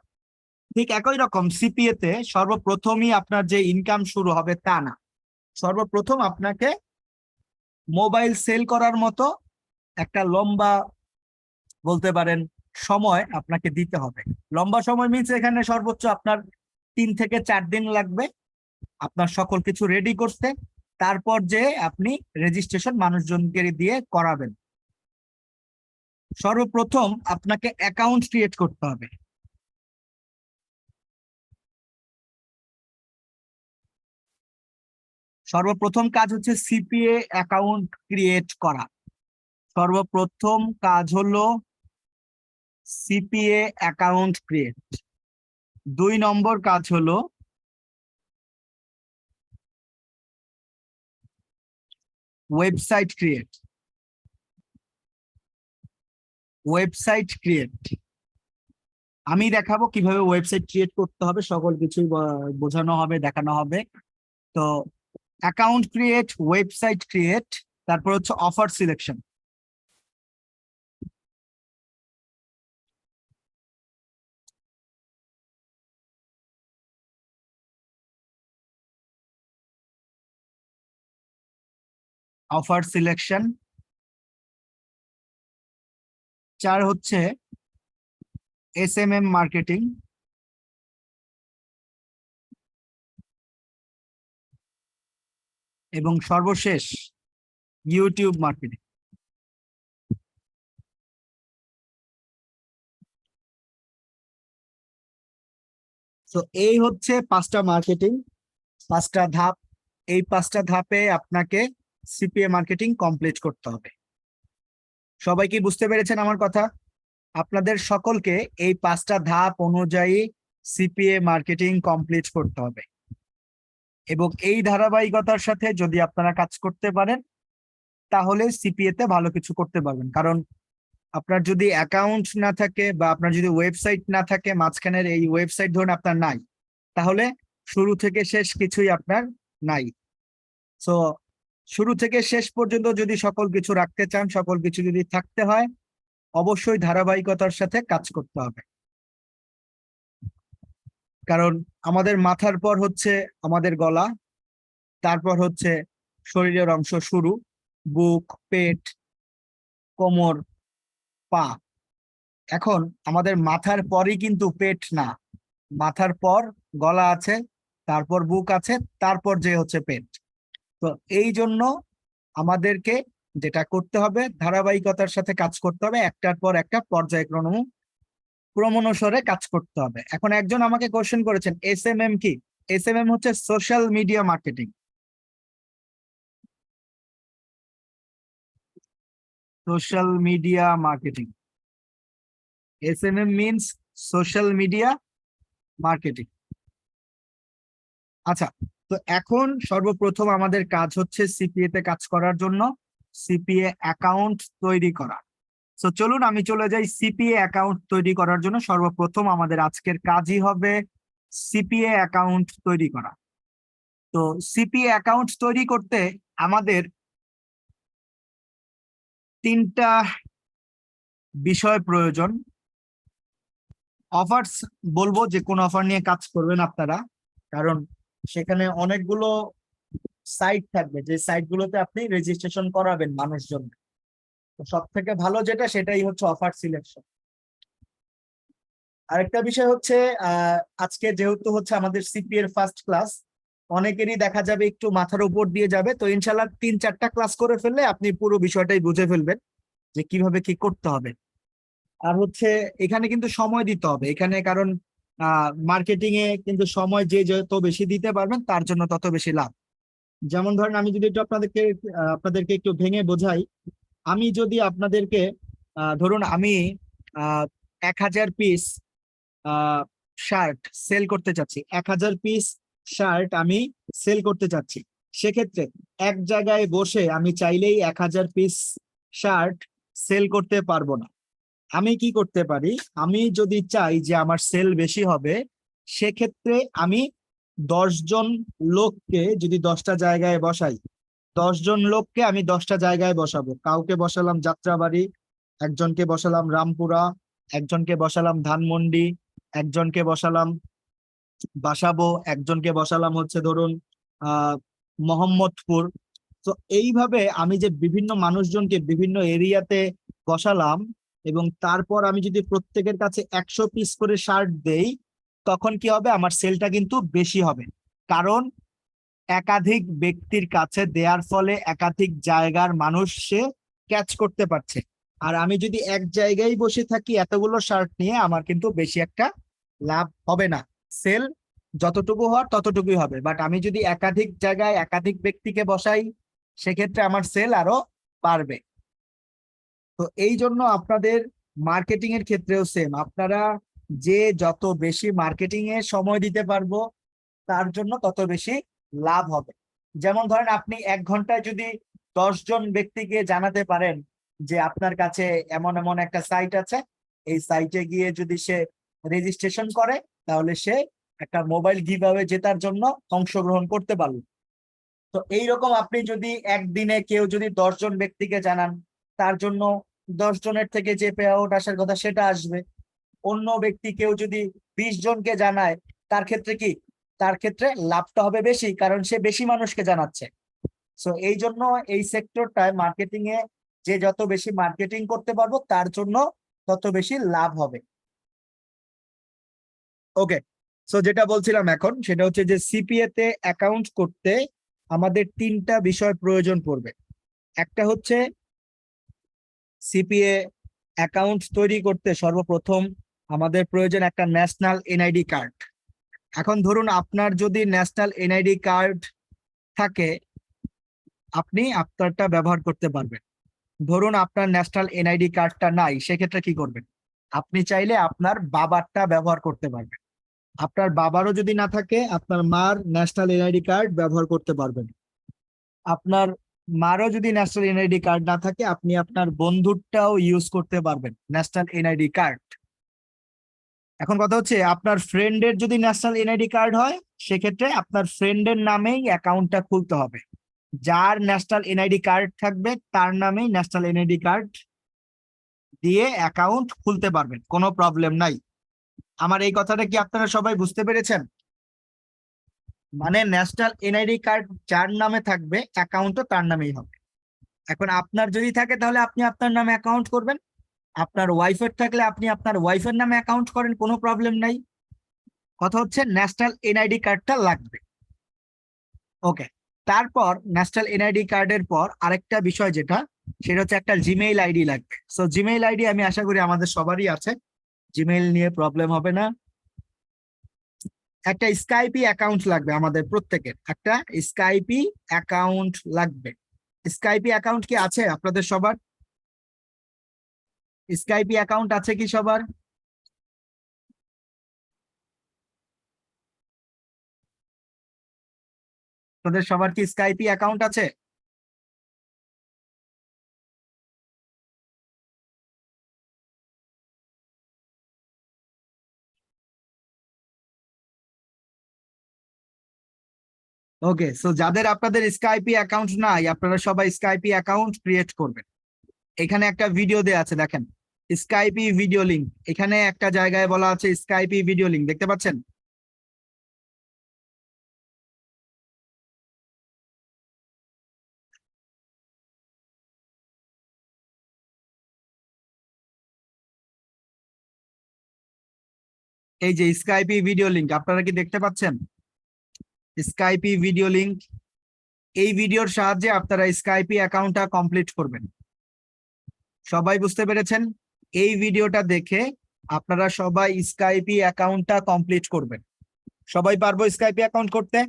A: ঠিক একই রকম সিপিএ তে সর্বপ্রথমই আপনার যে ইনকাম শুরু হবে তা না। সর্বপ্রথম আপনাকে মোবাইল সেল করার মতো একটা লম্বা, বলতে পারেন, সময় আপনাকে দিতে হবে। লম্বা সময় মিনস এখানে সর্বোচ্চ আপনার 3 থেকে 4 দিন লাগবে আপনার সকল কিছু রেডি করতে। তারপর যে আপনি রেজিস্ট্রেশন মানুষজনকে দিয়ে করাবেন। সর্বপ্রথম আপনাকে অ্যাকাউন্ট ক্রিয়েট করতে হবে। সর্বপ্রথম কাজ হচ্ছে সিপিএ অ্যাকাউন্ট ক্রিয়েট করা। সর্বপ্রথম কাজ হলো সিপিএ অ্যাকাউন্ট ক্রিয়েট। 2 নম্বর কাজ হলো ওয়েবসাইট ক্রিয়েট। ওয়েবসাইট ক্রিয়েট আমি দেখাবো কিভাবে ওয়েবসাইট ক্রিয়েট করতে হবে, সকল কিছুই বোঝানো হবে, দেখানো হবে। তো অ্যাকাউন্ট ক্রিয়েট, ওয়েবসাইট ক্রিয়েট, তারপর হচ্ছে অফার সিলেকশন। Offer selection. 4 হচ্ছে এসএমএম মার্কেটিং। এবং সর্বশেষ ইউটিউব মার্কেটিং। তো এই হচ্ছে 5টা মার্কেটিং, 5টা ধাপ। এই 5টা ধাপে আপনাকে সিপিএ মার্কেটিং কমপ্লিট করতে হবে। সবাই কি বুঝতে পেরেছেন আমার কথা? আপনাদের সকলকে এই 5টা ধাপ অনুযায়ী সিপিএ মার্কেটিং কমপ্লিট করতে হবে। এবং এই ধারাবাহিকতার সাথে যদি আপনারা কাজ করতে পারেন তাহলে সিপিএ তে ভালো কিছু করতে পারবেন। কারণ আপনার যদি অ্যাকাউন্ট না থাকে বা আপনার যদি ওয়েবসাইট না থাকে, মাঝখানের এই ওয়েবসাইট ধরুন আপনার নাই, তাহলে শুরু থেকে শেষ কিছুই আপনার নাই। সো শুরু থেকে শেষ পর্যন্ত যদি সকল কিছু রাখতে চান, সকল কিছু যদি থাকতে হয়, অবশ্যই ধারাবাহিকতার সাথে কাজ করতে হবে। কারণ আমাদের মাথার পর হচ্ছে আমাদের গলা, তারপর হচ্ছে শরীরের অংশ শুরু, বুক, পেট, কোমর, পা। এখন আমাদের মাথার পরই কিন্তু পেট না, মাথার পর গলা আছে, তারপর বুক আছে, তারপর যে হচ্ছে পেট। তো এই জন্য আমাদেরকে যেটা করতে হবে, ধারাবাহিকতার সাথে কাজ করতে হবে, একটার পর একটা ক্রমানুসারে কাজ করতে হবে। এখন একজন আমাকে কোশ্চেন করেছেন এসএমএম কি? এসএমএম হচ্ছে social media marketing. Social media marketing. SMM means social media marketing. আচ্ছা, তো এখন সর্বপ্রথম আমাদের কাজ হচ্ছে সিপিএ তে কাজ করার জন্য সিপিএ অ্যাকাউন্ট তৈরি করা। তো চলুন আমি চলে যাই সিপিএ অ্যাকাউন্ট তৈরি করার জন্য। সর্বপ্রথম আমাদের আজকের কাজই হবে সিপিএ অ্যাকাউন্ট তৈরি করা। তো সিপিএ অ্যাকাউন্ট তৈরি করতে আমাদের তিনটা বিষয় প্রয়োজন। অফার্স বলবো যে কোন অফার নিয়ে কাজ করবেন আপনারা, কারণ সেখানে অনেকগুলো সাইট থাকবে যে সাইটগুলোতে আপনি রেজিস্ট্রেশন করাবেন মানুষজন। তো সব থেকে ভালো যেটা সেটাই হচ্ছে অফার সিলেকশন। আরেকটা বিষয় হচ্ছে আজকে যেহেতু হচ্ছে আমাদের সিপি এর ফার্স্ট ক্লাস, অনেকেরই দেখা যাবে একটু মাথার উপর দিয়ে যাবে। তো ইনশাল্লাহ 3-4টা ক্লাস করে ফেললে আপনি পুরো বিষয়টাই বুঝে ফেলবেন যে কিভাবে কি করতে হবে। আর হচ্ছে এখানে কিন্তু সময় দিতে হবে এখানে, কারণ মার্কেটিং এ কিন্তু সময় যে যত বেশি দিতে পারবেন তার জন্য তত বেশি লাভ। যেমন ধরেন আমি যদি একটু আপনাদেরকে একটু ভেঙে বোঝাই। আমি যদি আপনাদেরকে ধরুন আমি 1000 পিস শার্ট সেল করতে চাচ্ছি, 1000 পিস শার্ট আমি সেল করতে চাচ্ছি। সেক্ষেত্রে এক জায়গায় বসে আমি চাইলেই 1000 পিস শার্ট সেল করতে পারবো না। আমি কি করতে পারি, আমি যদি চাই যে আমার সেল বেশি হবে, সেক্ষেত্রে আমি 10 জন লোককে যদি 10টা জায়গায় বসাই, 10 জন লোককে আমি 10টা জায়গায় বসাবো। কাউকে বসালাম যাত্রাবাড়ি, একজনকে বসালাম রামপুরা, একজনকে বসালাম ধানমন্ডি, একজনকে বসালাম বাসাবো, একজনকে বসালাম হচ্ছে ধরুন মোহাম্মদপুর। তো এইভাবে আমি যে বিভিন্ন মানুষজনকে বিভিন্ন এরিয়াতে বসালাম, এবং তারপর আমি যদি প্রত্যেকের কাছে 100 পিস করে শার্ট দেই, তখন কি হবে, আমার সেলটা কিন্তু বেশি হবে। কারণ একাধিক ব্যক্তির কাছে দেওয়ার ফলে একাধিক জায়গার মানুষ সে ক্যাচ করতে পারছে। আর আমি যদি এক জায়গায় বসে থাকি এতগুলো শার্ট নিয়ে, আমার কিন্তু বেশি একটা লাভ হবে না। সেল যতটুকু হওয়ার ততটুকুই হবে, বাট আমি যদি একাধিক জায়গায় একাধিক ব্যক্তিকে বসাই, সেক্ষেত্রে আমার সেল আরো বাড়বে। তো এই জন্য আপনাদের মার্কেটিং এর ক্ষেত্রেও সেম, আপনারা যে যত বেশি মার্কেটিং এ সময় দিতে পারবো তার জন্য তত বেশি লাভ হবে। যেমন ধরেন আপনি 1 ঘন্টায় যদি 10 জন ব্যক্তিকে জানাতে পারেন যে আপনার কাছে এমন এমন একটা সাইট আছে, এই সাইটে গিয়ে যদি সে রেজিস্ট্রেশন করে, তাহলে সে একটা মোবাইল গিভঅ্যাওয়ে জেতার জন্য অংশগ্রহণ করতে পারবে। তো এইরকম আপনি যদি একদিনে কেউ যদি 10 জন ব্যক্তিকে জানান, তার জন্য 10 জনের থেকে যে পে আউট আসার কথা সেটা আসবে। অন্য ব্যক্তি কেউ যদি 20 জনকে জানায়, তার ক্ষেত্রে কি, তার ক্ষেত্রে লাভটা হবে বেশি, কারণ সে বেশি মানুষকে জানাচ্ছে। সো এই জন্য এই সেক্টরটায় মার্কেটিং এ যে যত বেশি মার্কেটিং করতে পারবো তার জন্য তত বেশি লাভ হবে। ওকে, সো যেটা বলছিলাম এখন সেটা হচ্ছে যে সিপিএ তে অ্যাকাউন্ট করতে আমাদের 3টা বিষয় প্রয়োজন পড়বে। একটা হচ্ছে সিপিএ অ্যাকাউন্ট তৈরি করতে সর্বপ্রথম আমাদের প্রয়োজন একটা ন্যাশনাল এনআইডি কার্ড। এখন ধরুন আপনার যদি ন্যাশনাল এনআইডি কার্ড থাকে, আপনি আপনারটা ব্যবহার করতে পারবেন। ধরুন আপনার ন্যাশনাল এনআইডি কার্ডটা নাই, সেক্ষেত্রে কি করবেন, আপনি চাইলে আপনার বাবারটা ব্যবহার করতে পারবেন। আপনার বাবারও যদি না থাকে, আপনার মার ন্যাশনাল এনআইডি কার্ড ব্যবহার করতে পারবেন। আপনার মারও যদি ন্যাশনাল এনআইডি কার্ড না থাকে, আপনি আপনার বন্ধুরটাও ইউজ করতে পারবেন ন্যাশনাল এনআইডি কার্ড। এখন কথা হচ্ছে আপনার ফ্রেন্ডের যদি ন্যাশনাল এনআইডি কার্ড হয়, সেক্ষেত্রে আপনার ফ্রেন্ডের নামেই অ্যাকাউন্টটা খুলতে হবে। যার ন্যাশনাল এনআইডি কার্ড থাকবে তার নামেই ন্যাশনাল এনআইডি কার্ড দিয়ে অ্যাকাউন্ট খুলতে পারবেন, কোনো প্রবলেম নাই। আমার এই কথাটা কি আপনারা সবাই বুঝতে পেরেছেন? মানে ন্যাশনাল এনআইডি কার্ড যার নামে থাকবে অ্যাকাউন্টও তার নামেই হবে। এখন আপনার যদি থাকে তাহলে আপনি আপনার নামে অ্যাকাউন্ট করবেন, আপনার ওয়াইফের থাকলে আপনি আপনার ওয়াইফের নামে অ্যাকাউন্ট করেন, কোনো প্রবলেম নাই। কথা হচ্ছে ন্যাশনাল এনআইডি কার্ডটা লাগবে। ওকে, তারপর ন্যাশনাল এনআইডি কার্ডের পর আরেকটা বিষয় যেটা, সেটা হচ্ছে একটা জিমেইল আইডি লাগবে। সো জিমেইল আইডি আমি আশা করি আমাদের সবারই আছে, জিমেইল নিয়ে প্রবলেম হবে না। একটা স্কাইপি অ্যাকাউন্ট লাগবে, আমাদের প্রত্যেকের একটা স্কাইপি অ্যাকাউন্ট লাগবে। স্কাইপি অ্যাকাউন্ট কি আছে আপনাদের সবার? স্কাইপি অ্যাকাউন্ট আছে কি সবার? তোদের সবার কি স্কাইপি অ্যাকাউন্ট আছে? ওকে, সো যাদের আপনাদের স্কাইপি অ্যাকাউন্ট নাই, আপনারা সবাই স্কাইপি অ্যাকাউন্ট ক্রিয়েট করবেন। এখানে একটা ভিডিও দেয়া আছে, দেখেন স্কাইপি ভিডিও লিংক। এখানে একটা জায়গায় বলা আছে স্কাইপি ভিডিও লিংক, দেখতে পাচ্ছেন? এই যে স্কাইপি ভিডিও লিংক, আপনারা কি দেখতে পাচ্ছেন? Skype video link. এই ভিডিওর সাহায্যে আপনারা স্কাইপি অ্যাকাউন্টটা কমপ্লিট করবেন। সবাই বুঝতে পেরেছেন? এই ভিডিওটা দেখে আপনারা সবাই স্কাইপি অ্যাকাউন্টটা কমপ্লিট করবেন। সবাই পারবো স্কাইপি অ্যাকাউন্ট করতে?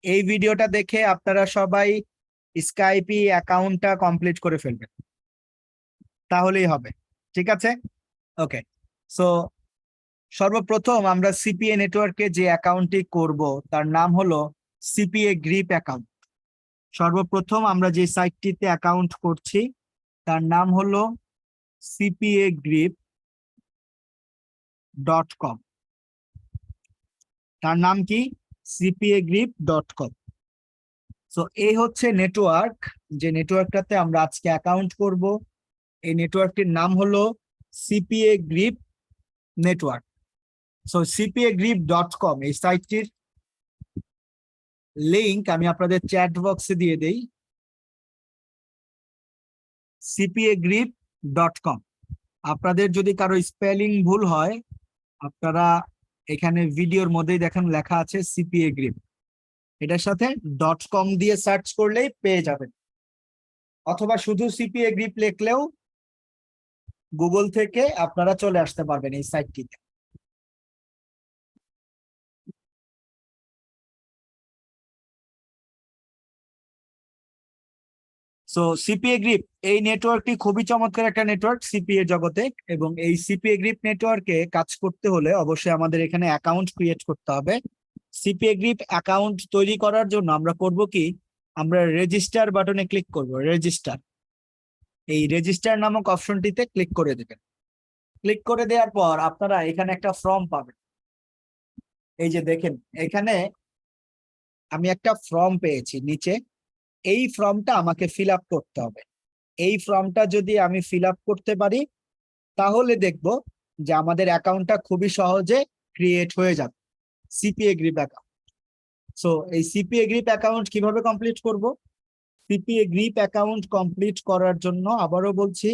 A: এই ভিডিওটা দেখে আপনারা সবাই স্কাইপি অ্যাকাউন্টটা কমপ্লিট করে ফেলবেন, তাহলেই হবে। ঠিক আছে? ওকে, সো সর্বপ্রথম আমরা সিপিএ নেটওয়ার্কে যে অ্যাকাউন্টটি করব তার নাম হলো সিপিএ গ্রিপ অ্যাকাউন্ট। সর্বপ্রথম আমরা যে সাইটটিতে অ্যাকাউন্ট করছি তার নাম হলো cpagrip.com। তার নাম কি? cpagrip.com। সো এই হচ্ছে নেটওয়ার্ক, যে নেটওয়ার্কটাতে আমরা আজকে অ্যাকাউন্ট করব। এই নেটওয়ার্কটির নাম হলো CPA grip network. So cpagrip.com এই সাইটটির লিংক আমি আপনাদের চ্যাট বক্সে দিয়ে দেই। cpagrip.com। আপনাদের যদি কারো স্পেলিং ভুল হয়, আপনারা এখানে ভিডিওর মধ্যেই দেখেন লেখা আছে সিপিএ গ্রিপ, এটার সাথে .com দিয়ে সার্চ করলেই পেয়ে যাবেন, অথবা শুধু সিপিএ গ্রিপ লিখলেও গুগল থেকে আপনারা চলে আসতে পারবেন এই সাইটটিতে। সো সিপিএ গ্রিপ এই নেটওয়ার্কটি খুবই চমৎকার একটা নেটওয়ার্ক সিপিএ জগতে, এবং এই সিপিএ গ্রিপ নেটওয়ার্কে কাজ করতে হলে অবশ্যই আমাদের এখানে অ্যাকাউন্ট ক্রিয়েট করতে হবে। সিপিএ গ্রিপ অ্যাকাউন্ট তৈরি করার জন্য আমরা করব কি, আমরা রেজিস্টার বাটনে ক্লিক করব। রেজিস্টার, এই রেজিস্টার নামক অপশনটিতে ক্লিক করে দেবেন। ক্লিক করে দেওয়ার পর আপনারা এখানে একটা ফর্ম পাবেন। এই যে দেখেন এখানে আমি একটা ফর্ম পেয়েছি নিচে। এই ফর্মটা আমাকে ফিল আপ করতে হবে। এই ফর্মটা যদি আমি ফিল আপ করতে পারি তাহলে দেখব যে আমাদের অ্যাকাউন্টটা খুবই সহজে ক্রিয়েট হয়ে যাবে, সিপিএ গ্রিপ অ্যাকাউন্ট। সো এই সিপিএ গ্রিপ অ্যাকাউন্ট কিভাবে কমপ্লিট করব? সিপিএ গ্রিপ অ্যাকাউন্ট কমপ্লিট করার জন্য আবারও বলছি,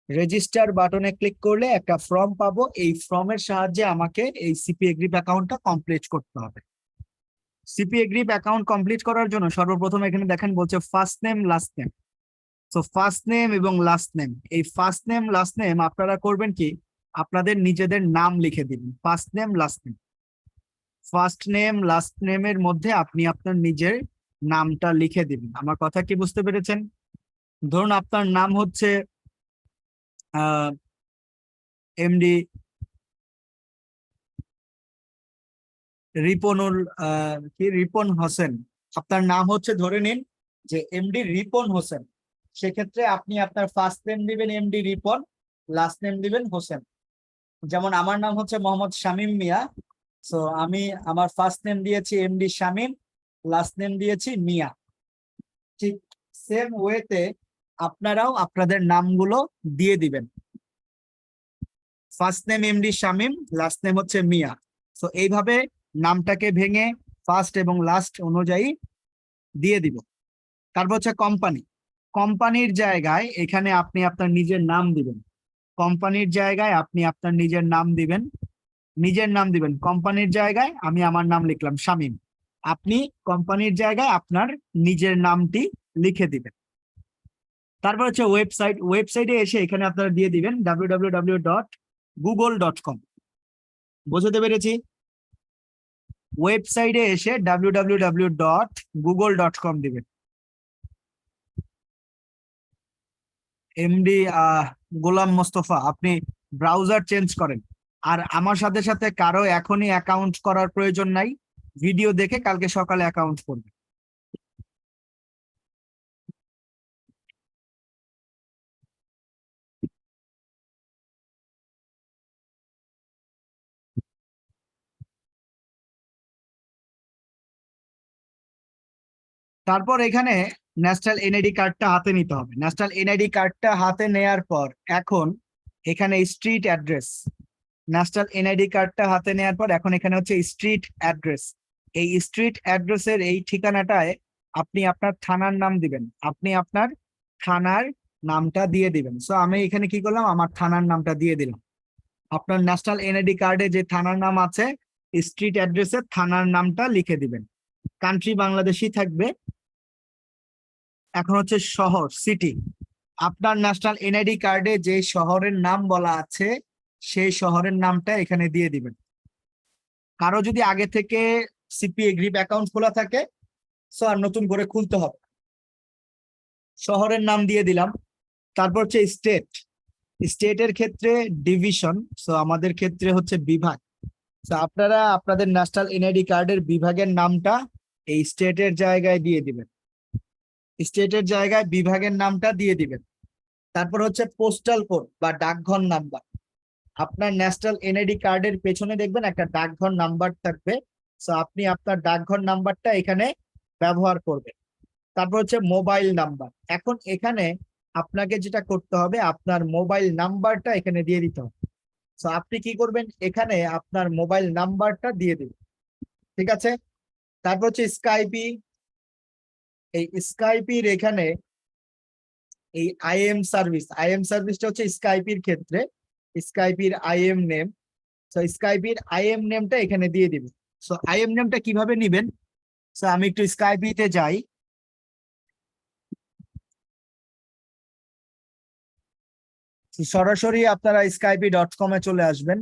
A: রেজিস্টার বাটনে ক্লিক করলে একটা ফর্ম পাবো। এই ফর্মের সাহায্যে আমাকে এই সিপিএ গ্রিপ অ্যাকাউন্টটা কমপ্লিট করতে হবে। সিপিএ গ্রিপ অ্যাকাউন্ট কমপ্লিট করার জন্য সর্বপ্রথম এখানে দেখেন বলছে first name last name. So first name এবং লাস্ট নেম, এই ফার্স্ট নেম লাস্ট নেম আপনারা করবেন কি, আপনাদের নিজেদের নাম লিখে দিবেন। First name last name, first name last নেমের মধ্যে আপনি আপনার নিজের নামটা লিখে দিবেন। আমার কথা কি বুঝতে পেরেছেন? ধরুন আপনার নাম হচ্ছে এমডি রিপনুল, কি রিপন হোসেন। আপনার নাম হচ্ছে, ধরে নিন যে এমডি রিপন হোসেন। সেক্ষেত্রে আপনি আপনার ফার্স্ট নেম দিবেন এমডি রিপন, লাস্ট নেম দিবেন হোসেন। যেমন আমার নাম হচ্ছে মোহাম্মদ শামীম মিয়া। সো আমি আমার ফার্স্ট নেম দিয়েছি এমডি শামীম, লাস্ট নেম দিয়েছি মিয়া। ঠিক সেম ওয়েতে আপনারাও আপনাদের নামগুলো দিয়ে দিবেন। First name MD Shamim, last name হচ্ছে মিয়া। সো এইভাবে নামটাকে ভেঙে ফার্স্ট এবং লাস্ট অনুযায়ী দিয়ে দিব। তারপর হচ্ছে কোম্পানি। কোম্পানির জায়গায় এখানে আপনি আপনার নিজের নাম দিবেন। কোম্পানির জায়গায় আপনি আপনার নিজের নাম দিবেন, নিজের নাম দিবেন। কোম্পানির জায়গায় আমি আমার নাম লিখলাম শামীম, আপনি কোম্পানির জায়গায় আপনার নিজের নামটি লিখে দিবেন। তারপর হচ্ছে ওয়েবসাইট। ওয়েবসাইটে এসে এখানে আপনারা দিয়ে দিবেন www.google.com। বুঝতে পেরেছি? ওয়েবসাইটে এসে www.google.com দিবেন। এমডি গোলাম মোস্তফা, আপনি ব্রাউজার চেঞ্জ করেন। আর আমার সাথে সাথে কারো এখনই অ্যাকাউন্ট করার প্রয়োজন নাই, ভিডিও দেখে কালকে সকালে অ্যাকাউন্ট করবে। তারপর এখানে ন্যাশনাল এনআইডি কার্ডটা হাতে নিতে হবে। ন্যাশনাল এনআইডি কার্ডটা হাতে নেয়ার পর এখন এখানে স্ট্রিট অ্যাড্রেস, ন্যাশনাল এনআইডি কার্ডটা হাতে নেওয়ার পর এখন এখানে হচ্ছে স্ট্রিট অ্যাড্রেস। এই স্ট্রিট অ্যাড্রেসের এই ঠিকানাটায় আপনি আপনার থানার নাম দিবেন, আপনি আপনার থানার নামটা দিয়ে দিবেন। সো আমি এখানে কি করলাম, আমার থানার নামটা দিয়ে দিলাম। আপনার ন্যাশনাল এনআইডি কার্ডে যে থানার নাম আছে, স্ট্রিট অ্যাড্রেসে থানার নামটা লিখে দিবেন। কান্ট্রি বাংলাদেশই থাকবে। এখন হচ্ছে শহর, সিটি, আপনার ন্যাশনাল এনআইডি কার্ডে যে শহরের নাম বলা আছে সেই শহরের নামটা এখানে দিয়ে দিবেন। কারো যদি আগে থেকে সিপিএ গ্রিপ অ্যাকাউন্ট খোলা থাকে, সো আর নতুন করে খুলতে হবে। শহরের নাম দিয়ে দিলাম। তারপর হচ্ছে স্টেট, স্টেটের ক্ষেত্রে ডিভিশন, সো আমাদের ক্ষেত্রে হচ্ছে বিভাগ। তো আপনারা আপনাদের ন্যাশনাল এনআইডি কার্ডের বিভাগের নামটা এই স্টেটের জায়গায় দিয়ে দিবেন, স্টেটের জায়গায় বিভাগের নামটা দিয়ে দিবেন। তারপর হচ্ছে পোস্টাল কোড বা ডাকঘর নাম্বার। আপনার ন্যাশনাল এনআইডি কার্ডের পেছনে দেখবেন একটা ডাকঘর নাম্বার থাকবে, সো আপনি আপনার ডাকঘর নাম্বারটা এখানে ব্যবহার করবেন। তারপর হচ্ছে মোবাইল নাম্বার। এখন এখানে আপনাকে যেটা করতে হবে, আপনার মোবাইল নাম্বারটা এখানে দিয়ে দিতে হবে। সো আপনি কি করবেন, এখানে আপনার মোবাইল নাম্বারটা দিয়ে দিবেন। ঠিক আছে। তারপর হচ্ছে স্কাইপি, এই স্কাইপির এখানে এই আইএম সার্ভিস, আইএম সার্ভিসটা হচ্ছে স্কাইপির ক্ষেত্রে স্কাইপির আইএম নেম। সো স্কাইপির আইএম নেমটা এখানে দিয়ে দিবেন। সো আইএম নেমটা কিভাবে নিবেন, সো আমি একটু স্কাইপিতে যাই। সরাসরি আপনারা skype.com-এ চলে আসবেন।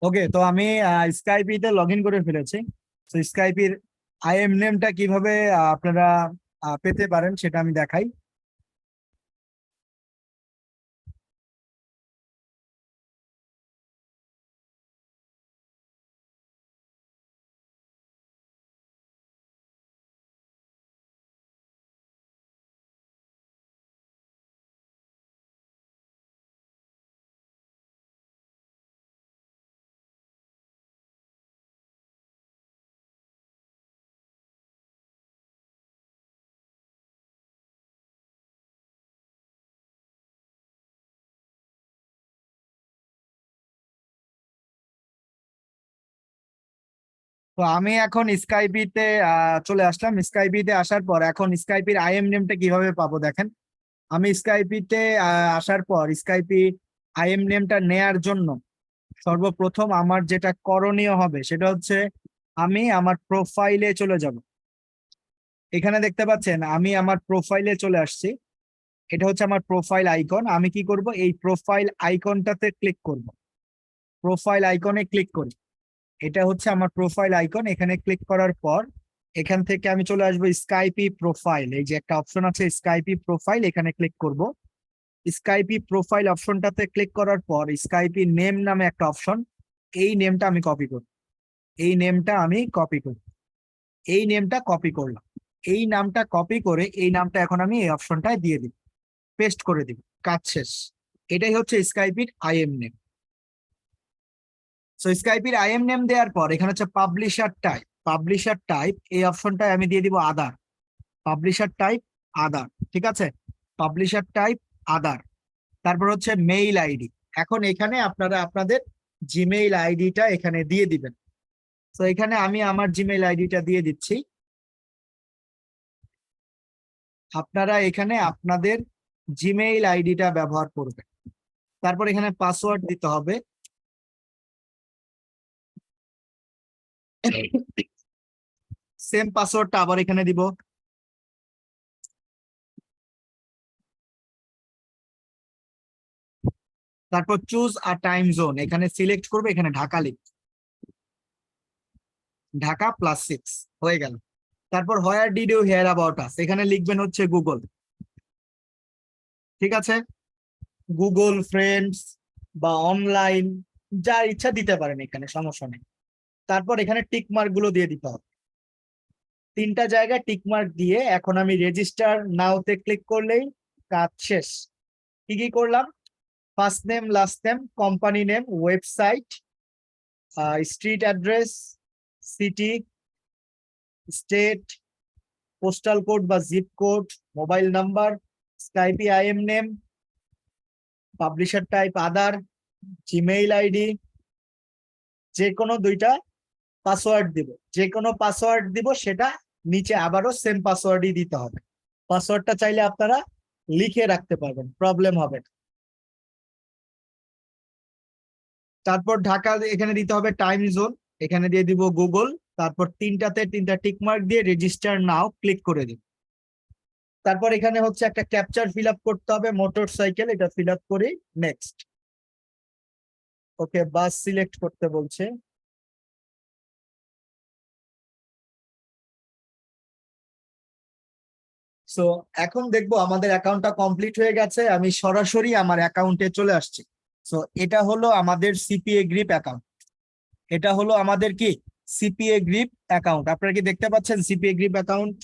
A: ওকে, তো আমি স্কাইপিতে লগ ইন করে ফেলেছি। তো স্কাইপির আইএম নেমটা কিভাবে আপনারা পেতে পারেন সেটা আমি দেখাই। তো আমি এখন স্কাইপিতে চলে আসলাম। স্কাইপিতে আসার পর এখন স্কাইপির আইএম নেমটা কিভাবে পাবো দেখেন। আমি স্কাইপিতে আসার পর স্কাইপি আইএম নেমটা নেয়ার জন্য সর্বপ্রথম আমার যেটা করণীয় হবে সেটা হচ্ছে আমি আমার প্রোফাইলে চলে যাব। এখানে দেখতে পাচ্ছেন আমি আমার প্রোফাইলে চলে আসছি। এটা হচ্ছে আমার প্রোফাইল আইকন। আমি কি করব, এই প্রোফাইল আইকনটাতে ক্লিক করব। প্রোফাইল আইকনে ক্লিক করি, এটা হচ্ছে আমার প্রোফাইল আইকন। এখানে ক্লিক করার পর এখান থেকে আমি চলে আসবো স্কাইপি প্রোফাইল। এই যে একটা অপশন আছে স্কাইপি প্রোফাইল, এখানে ক্লিক করব। স্কাইপি প্রোফাইল অপশনটাতে ক্লিক করার পর স্কাইপি নেম নামে একটা অপশন, এই নেমটা আমি কপি করব। এই নেমটা আমি কপি করব। এই নেমটা কপি করলাম। এই নামটা কপি করে এই নামটা এখন আমি এই অপশনটায় দিয়ে দিব, পেস্ট করে দিব। কাজ শেষ। এটাই হচ্ছে স্কাইপির আইএম নেম। সো স্কাইপির আইএম নেম দেওয়ার পর এখানে হচ্ছে পাবলিশার টাইপ। পাবলিশার টাইপ এই অপশনটায় আমি দিয়ে দিব আদার। পাবলিশার টাইপ আদার, ঠিক আছে। পাবলিশার টাইপ আদার। তারপর হচ্ছে মেইল আইডি। এখন এখানে আপনারা আপনাদের জিমেইল আইডিটা এখানে দিয়ে দিবেন। তো এখানে আমি আমার জিমেইল আইডিটা দিয়ে দিচ্ছি। আপনারা এখানে আপনাদের জিমেইল আইডিটা ব্যবহার করবেন। তারপর এখানে পাসওয়ার্ড দিতে হবে। সেম পাসওয়ার্ডটা আবার এখানে দিব। তারপর চুজ আ টাইম জোন, এখানে সিলেক্ট করবে, এখানে ঢাকা লিখবে, ঢাকা +6 হয়ে গেল। তারপর where did you hear about us, এখানে লিখবেন হচ্ছে গুগল, ঠিক আছে। গুগল ফ্রেন্ডস বা অনলাইন, যা ইচ্ছা দিতে পারেন, এখানে সমস্যা নেই। তারপর এখানে টিক মার্ক গুলো দিয়ে দিতে হবে। তিনটা জায়গায় টিক মার্ক দিয়ে এখন আমি রেজিস্টার নাওতে ক্লিক করলেই কাজ শেষ। কি কি করলাম, first name, last name, company name, website, street address, city, state, postal code বা zip code, mobile number, Skype IM name, publisher type other, Gmail ID, যে কোনো দুইটা পাসওয়ার্ড দিব। যে কোনো পাসওয়ার্ড দিব, সেটা নিচে আবারও সেম পাসওয়ার্ডই দিতে হবে। পাসওয়ার্ডটা চাইলে আপনারা লিখে রাখতে পারবেন, প্রবলেম হবে না। তারপর ঢাকা এখানে দিতে হবে টাইম জোন, এখানে দিয়ে দিব গুগল। তারপর তিনটাতে তিনটা টিক মার্ক দিয়ে রেজিস্টার নাও ক্লিক করে দিব। তারপর এখানে হচ্ছে একটা ক্যাপচার ফিল আপ করতে হবে, মোটর সাইকেল, এটা ফিল আপ করি। নেক্সট। ওকে, বাস সিলেক্ট করতে বলছে। সো এখন দেখবো আমাদের অ্যাকাউন্টটা কমপ্লিট হয়ে গেছে। আমি সরাসরি আমার অ্যাকাউন্টে চলে আসছি। সো এটা হলো আমাদের সিপিএ গ্রিপ অ্যাকাউন্ট। এটা হলো আমাদের কি সিপিএ গ্রিপ অ্যাকাউন্ট। আপনারা কি দেখতে পাচ্ছেন সিপিএ গ্রিপ অ্যাকাউন্ট?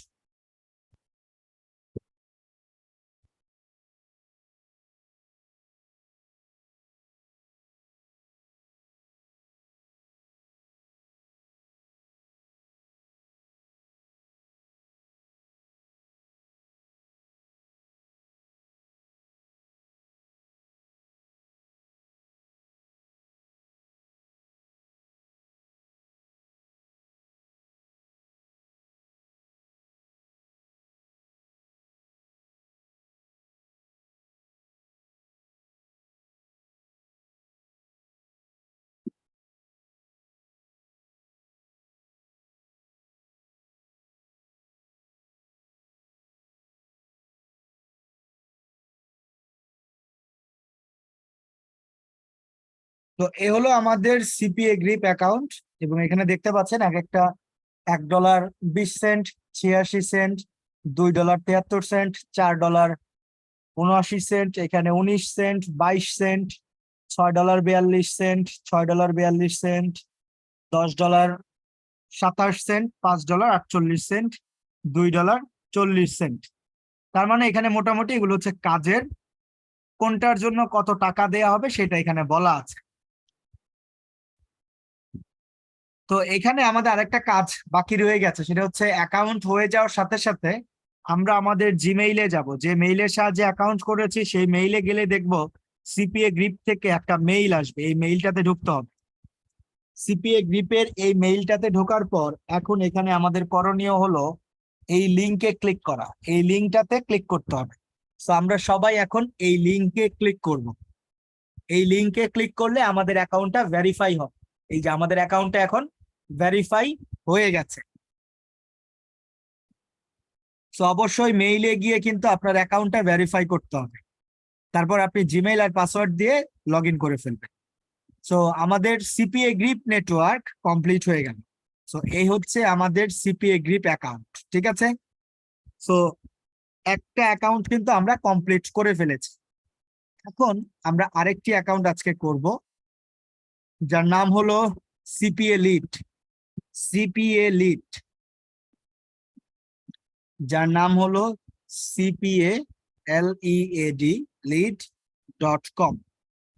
A: তো এ হলো আমাদের সিপিএ গ্রিপ অ্যাকাউন্ট, এবং এখানে দেখতে পাচ্ছেন এক একটা $1.20, 86 সেন্ট, $2.73, $4.79, এখানে 19 সেন্ট, 22 সেন্ট, $6.42, $6.42, $10.27, $5.48, $2.40। তার মানে এখানে মোটামুটি এগুলো হচ্ছে কাজের, কোনটার জন্য কত টাকা দেয়া হবে সেটা এখানে বলা আছে। তো এখানে আমাদের আরেকটা কাজ বাকি রয়ে গেছে, সেটা হচ্ছে অ্যাকাউন্ট হয়ে যাওয়ার সাথে সাথে আমরা আমাদের জিমেইলে যাব। যে মেইলের সাহায্যে অ্যাকাউন্ট করেছি সেই মেইলে গেলে দেখব সিপিএ গ্রিপ থেকে একটা মেইল আসবে, এই মেইলটাতে ঢুকতে হবে। সিপিএ গ্রিপের এই মেইলটাতে ঢোকার পর এখন এখানে আমাদের করণীয় হলো এই লিংকে ক্লিক করা, এই লিংকটাতে ক্লিক করতে হবে। তো আমরা সবাই এখন এই লিংকে ক্লিক করব। এই লিংকে ক্লিক করলে আমাদের অ্যাকাউন্টটা ভেরিফাই হবে। এই যে আমাদের অ্যাকাউন্টটা এখন ভেরিফাই হয়ে গেছে। তো অবশ্যই মেইলে গিয়ে কিন্তু আপনার অ্যাকাউন্টটা ভেরিফাই করতে হবে, তারপর আপনি জিমেইল আর পাসওয়ার্ড দিয়ে লগ ইন করে ফেলবেন। সো আমাদের সিপিএ গ্রিপ নেটওয়ার্ক কমপ্লিট হয়ে গেল। সো এই হচ্ছে আমাদের সিপিএ গ্রিপ অ্যাকাউন্ট, ঠিক আছে। সো একটা অ্যাকাউন্ট কিন্তু আমরা কমপ্লিট করে ফেলেছি। এখন আমরা আরেকটি অ্যাকাউন্ট আজকে করব, যার নাম হলো সিপিএ লিড। সিপিএ লিড, যার নাম হলো সিপিএ LEAD lead.com,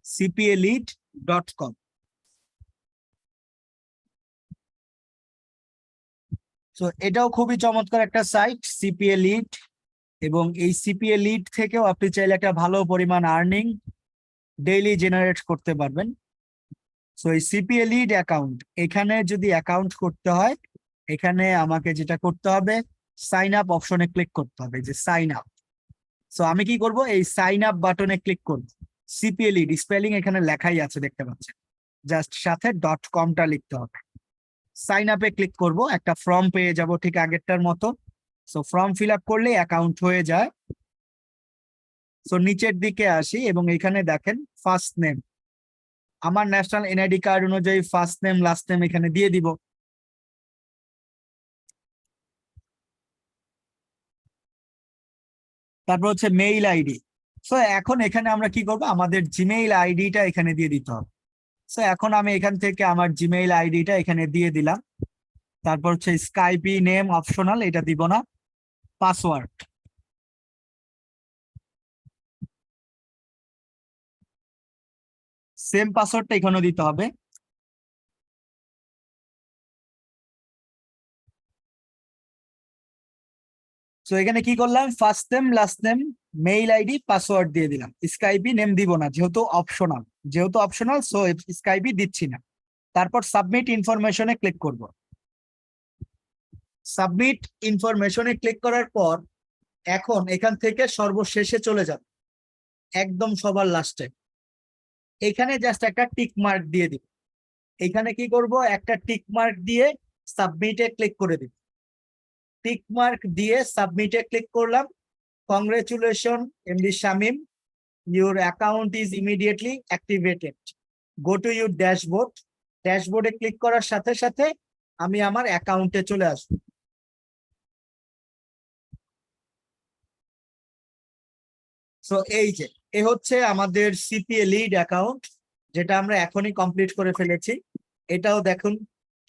A: cpalead.com। তো এটাও খুবই চমৎকার একটা সাইট সিপিএ লিড, এবং এই সিপিএ লিড থেকেও আপনি চাইলে একটা ভালো পরিমাণ আর্নিং ডেইলি জেনারেট করতে পারবেন। সো এই সিপিএ লিড অ্যাকাউন্ট, এখানে যদি অ্যাকাউন্ট করতে হয়, এখানে আমাকে যেটা করতে হবে, সাইন আপ অপশনে ক্লিক করতে হবে, যে সাইন আপ। সো আমি কি করব, এই সাইন আপ বাটনে ক্লিক করব। সিপিএ লিড স্পেলিং এখানে লেখাই আছে, দেখতে পাচ্ছেন, জাস্ট সাথে .com-টা লিখতে হবে। সাইন আপে ক্লিক করব, একটা ফর্ম পেয়ে যাব ঠিক আগেরটার মতো। সো ফর্ম ফিল আপ করলে অ্যাকাউন্ট হয়ে যায়। সো নিচের দিকে আসি এবং এখানে দেখেন ফার্স্ট নেম, আমার ন্যাশনাল এনআইডি কার্ড অনুযায়ী ফার্স্ট নেম লাস্ট নেম এখানে দিয়ে দিব। তারপর হচ্ছে মেইল আইডি। সো এখন এখানে আমরা কি করব, আমাদের জিমেইল আইডিটা এখানে দিয়ে দিতে হবে। সো এখন আমি এখান থেকে আমার জিমেইল আইডিটা এখানে দিয়ে দিলাম। তারপর হচ্ছে স্কাইপি নেম অপশনাল, এটা দিব না। পাসওয়ার্ড, সেম পাসওয়ার্ডটা এখানেও দিতে হবে। তো এখানে কি করলাম, first name last name mail ID password দিয়ে দিলাম। স্কাইপি নেম দিব না, যেহেতু অপশনাল, সো স্কাইপি দিচ্ছি না। তারপর সাবমিট ইনফরমেশনে ক্লিক করব। সাবমিট ইনফরমেশনে ক্লিক করার পর এখন এখান থেকে সর্বশেষে চলে যাব, একদম সবার লাস্টে। এখানে জাস্ট একটা টিক মার্ক দিয়ে দিব। এখানে কি করব, একটা টিক মার্ক দিয়ে সাবমিটে ক্লিক করে দিব। টিক মার্ক দিয়ে সাবমিটে ক্লিক করলাম। Congratulation MD Shamim, your account is immediately activated, go to your dashboard। ড্যাশবোর্ডে ক্লিক করার সাথে সাথে আমি আমার অ্যাকাউন্টে চলে আসবো। সো এই যে এ হচ্ছে আমাদের সিপিএ লিড অ্যাকাউন্ট, যেটা আমরা এখনই কমপ্লিট করে ফেলেছি। এটাও দেখুন,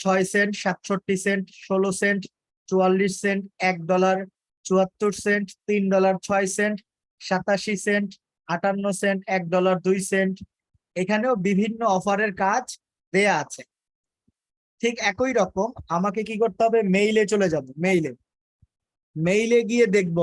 A: 6 cent, 67 cent, 16 cent, 44 cent, $1, 74 cent, $3, 6 cent, 87 cent, 58 cent, $1, 2 cent. এখানেও বিভিন্ন অফারের কাজ দেয়া আছে। ঠিক একই রকম আমাকে কি করতে হবে, মেইলে চলে যাব। মেইলে গিয়ে দেখব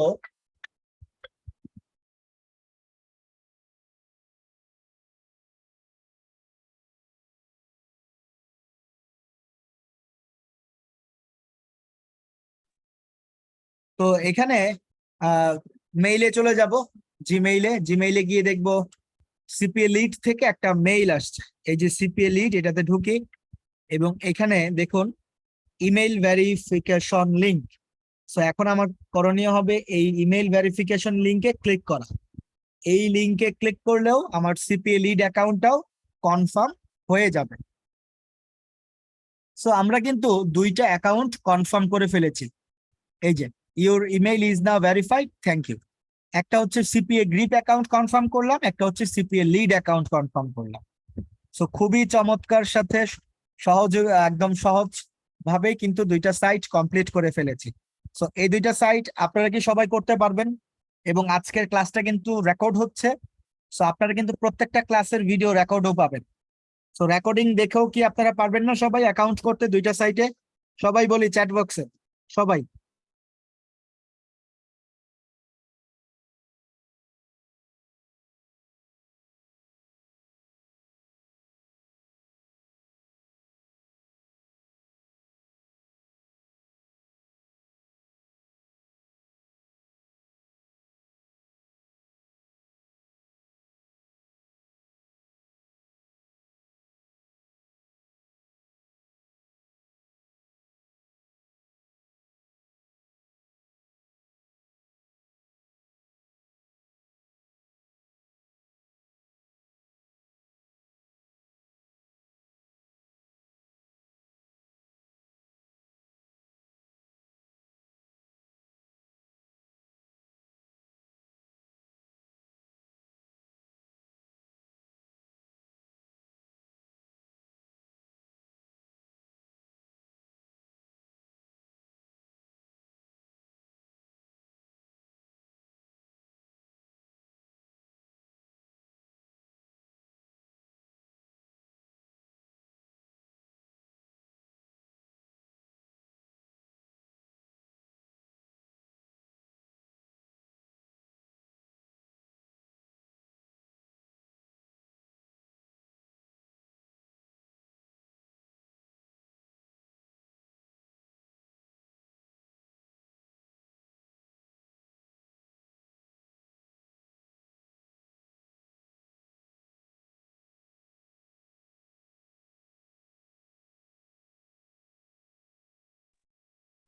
A: তো এখানে মেইলে চলে যাব, জিমেইলে গিয়ে দেখব সিপিএ লিড থেকে একটা মেইল আসছে। এই যে সিপিএ লিড, এটাতে ঢুকি এবং এখানে দেখুন ইমেইল ভেরিফিকেশন লিংক। সো এখন আমার করণীয় হবে এই ইমেইল ভেরিফিকেশন লিংকে ক্লিক করা। এই লিংকে ক্লিক করলেও আমার সিপিএ লিড অ্যাকাউন্টটাও কনফার্ম হয়ে যাবে। সো আমরা কিন্তু দুইটা অ্যাকাউন্ট কনফার্ম করে ফেলেছি। এই যে your email is now verified, thank you. একটা হচ্ছে সিপিএ গ্রিপ অ্যাকাউন্ট কনফার্ম করলাম, একটা হচ্ছে সিপিএ লিড অ্যাকাউন্ট কনফার্ম করলাম। সো খুবই চমৎকার সাথে সহজ, একদম সহজ ভাবে কিন্তু দুইটা সাইট কমপ্লিট করে ফেলেছি। সো এই দুইটা সাইট আপনারা কি সবাই করতে পারবেন? এবং আজকের ক্লাসটা কিন্তু রেকর্ড হচ্ছে, সো আপনারা কিন্তু প্রত্যেকটা ক্লাসের ভিডিও রেকর্ডও পাবেন। সো রেকর্ডিং দেখেও কি আপনারা পারবেন না সবাই অ্যাকাউন্ট করতে দুইটা সাইটে? সবাই বলি চ্যাট বক্সে, সবাই।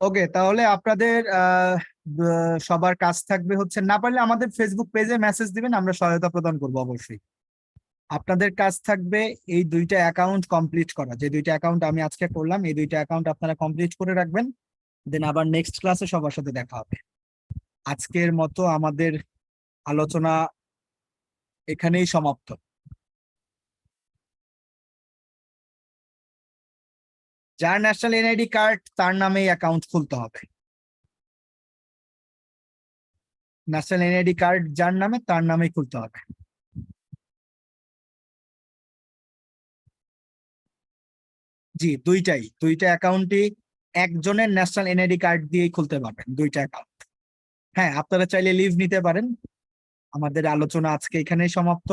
A: ওকে, তাহলে আপনাদের সবার কাজ থাকবে হচ্ছে, না পারলে আমাদের ফেসবুক পেজে মেসেজ দিবেন, আমরা সহায়তা প্রদান করবো অবশ্যই। আপনাদের কাজ থাকবে এই দুইটা অ্যাকাউন্ট কমপ্লিট করা, যে দুইটা অ্যাকাউন্ট আমি আজকে করলাম, এই দুইটা অ্যাকাউন্ট আপনারা কমপ্লিট করে রাখবেন। দেন আবার নেক্সট ক্লাসে সবার সাথে দেখা হবে। আজকের মতো আমাদের আলোচনা এখানেই সমাপ্ত। যার ন্যাশনাল এনআইডি কার্ড তার নামেই অ্যাকাউন্ট খুলতে হবে। ন্যাশনাল এনআইডি কার্ড যার নামে তার নামেই খুলতে হবে। জি, দুইটা অ্যাকাউন্টই একজনের ন্যাশনাল এনআইডি কার্ড দিয়েই খুলতে পারবেন, দুইটা অ্যাকাউন্ট। হ্যাঁ, আপনারা চাইলে লিভ নিতে পারেন। আমাদের আলোচনা আজকে এখানেই সমাপ্ত।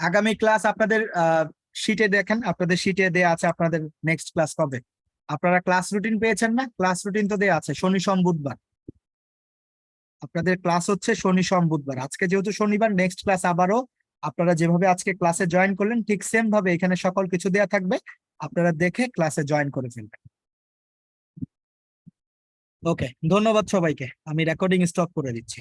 A: আগামী ক্লাস আপনাদের শিটে দেখেন, আপনাদের শিটে দেয়া আছে আপনাদের নেক্সট ক্লাস কবে। আপনারা ক্লাস রুটিন পেয়েছেন না? ক্লাস রুটিন তো দেয়া আছে শনি সোম বুধবার। আপনাদের ক্লাস হচ্ছে শনি সোম বুধবার। আজকে যেহেতু শনিবার, নেক্সট ক্লাস আবারও আপনারা যেভাবে আজকে ক্লাসে জয়েন করলেন ঠিক সেম ভাবে এখানে সকল কিছু দেয়া থাকবে, আপনারা দেখে ক্লাসে জয়েন করে ফেলবেন। ওকে, ধন্যবাদ সবাইকে। আমি রেকর্ডিং স্টপ করে দিচ্ছি।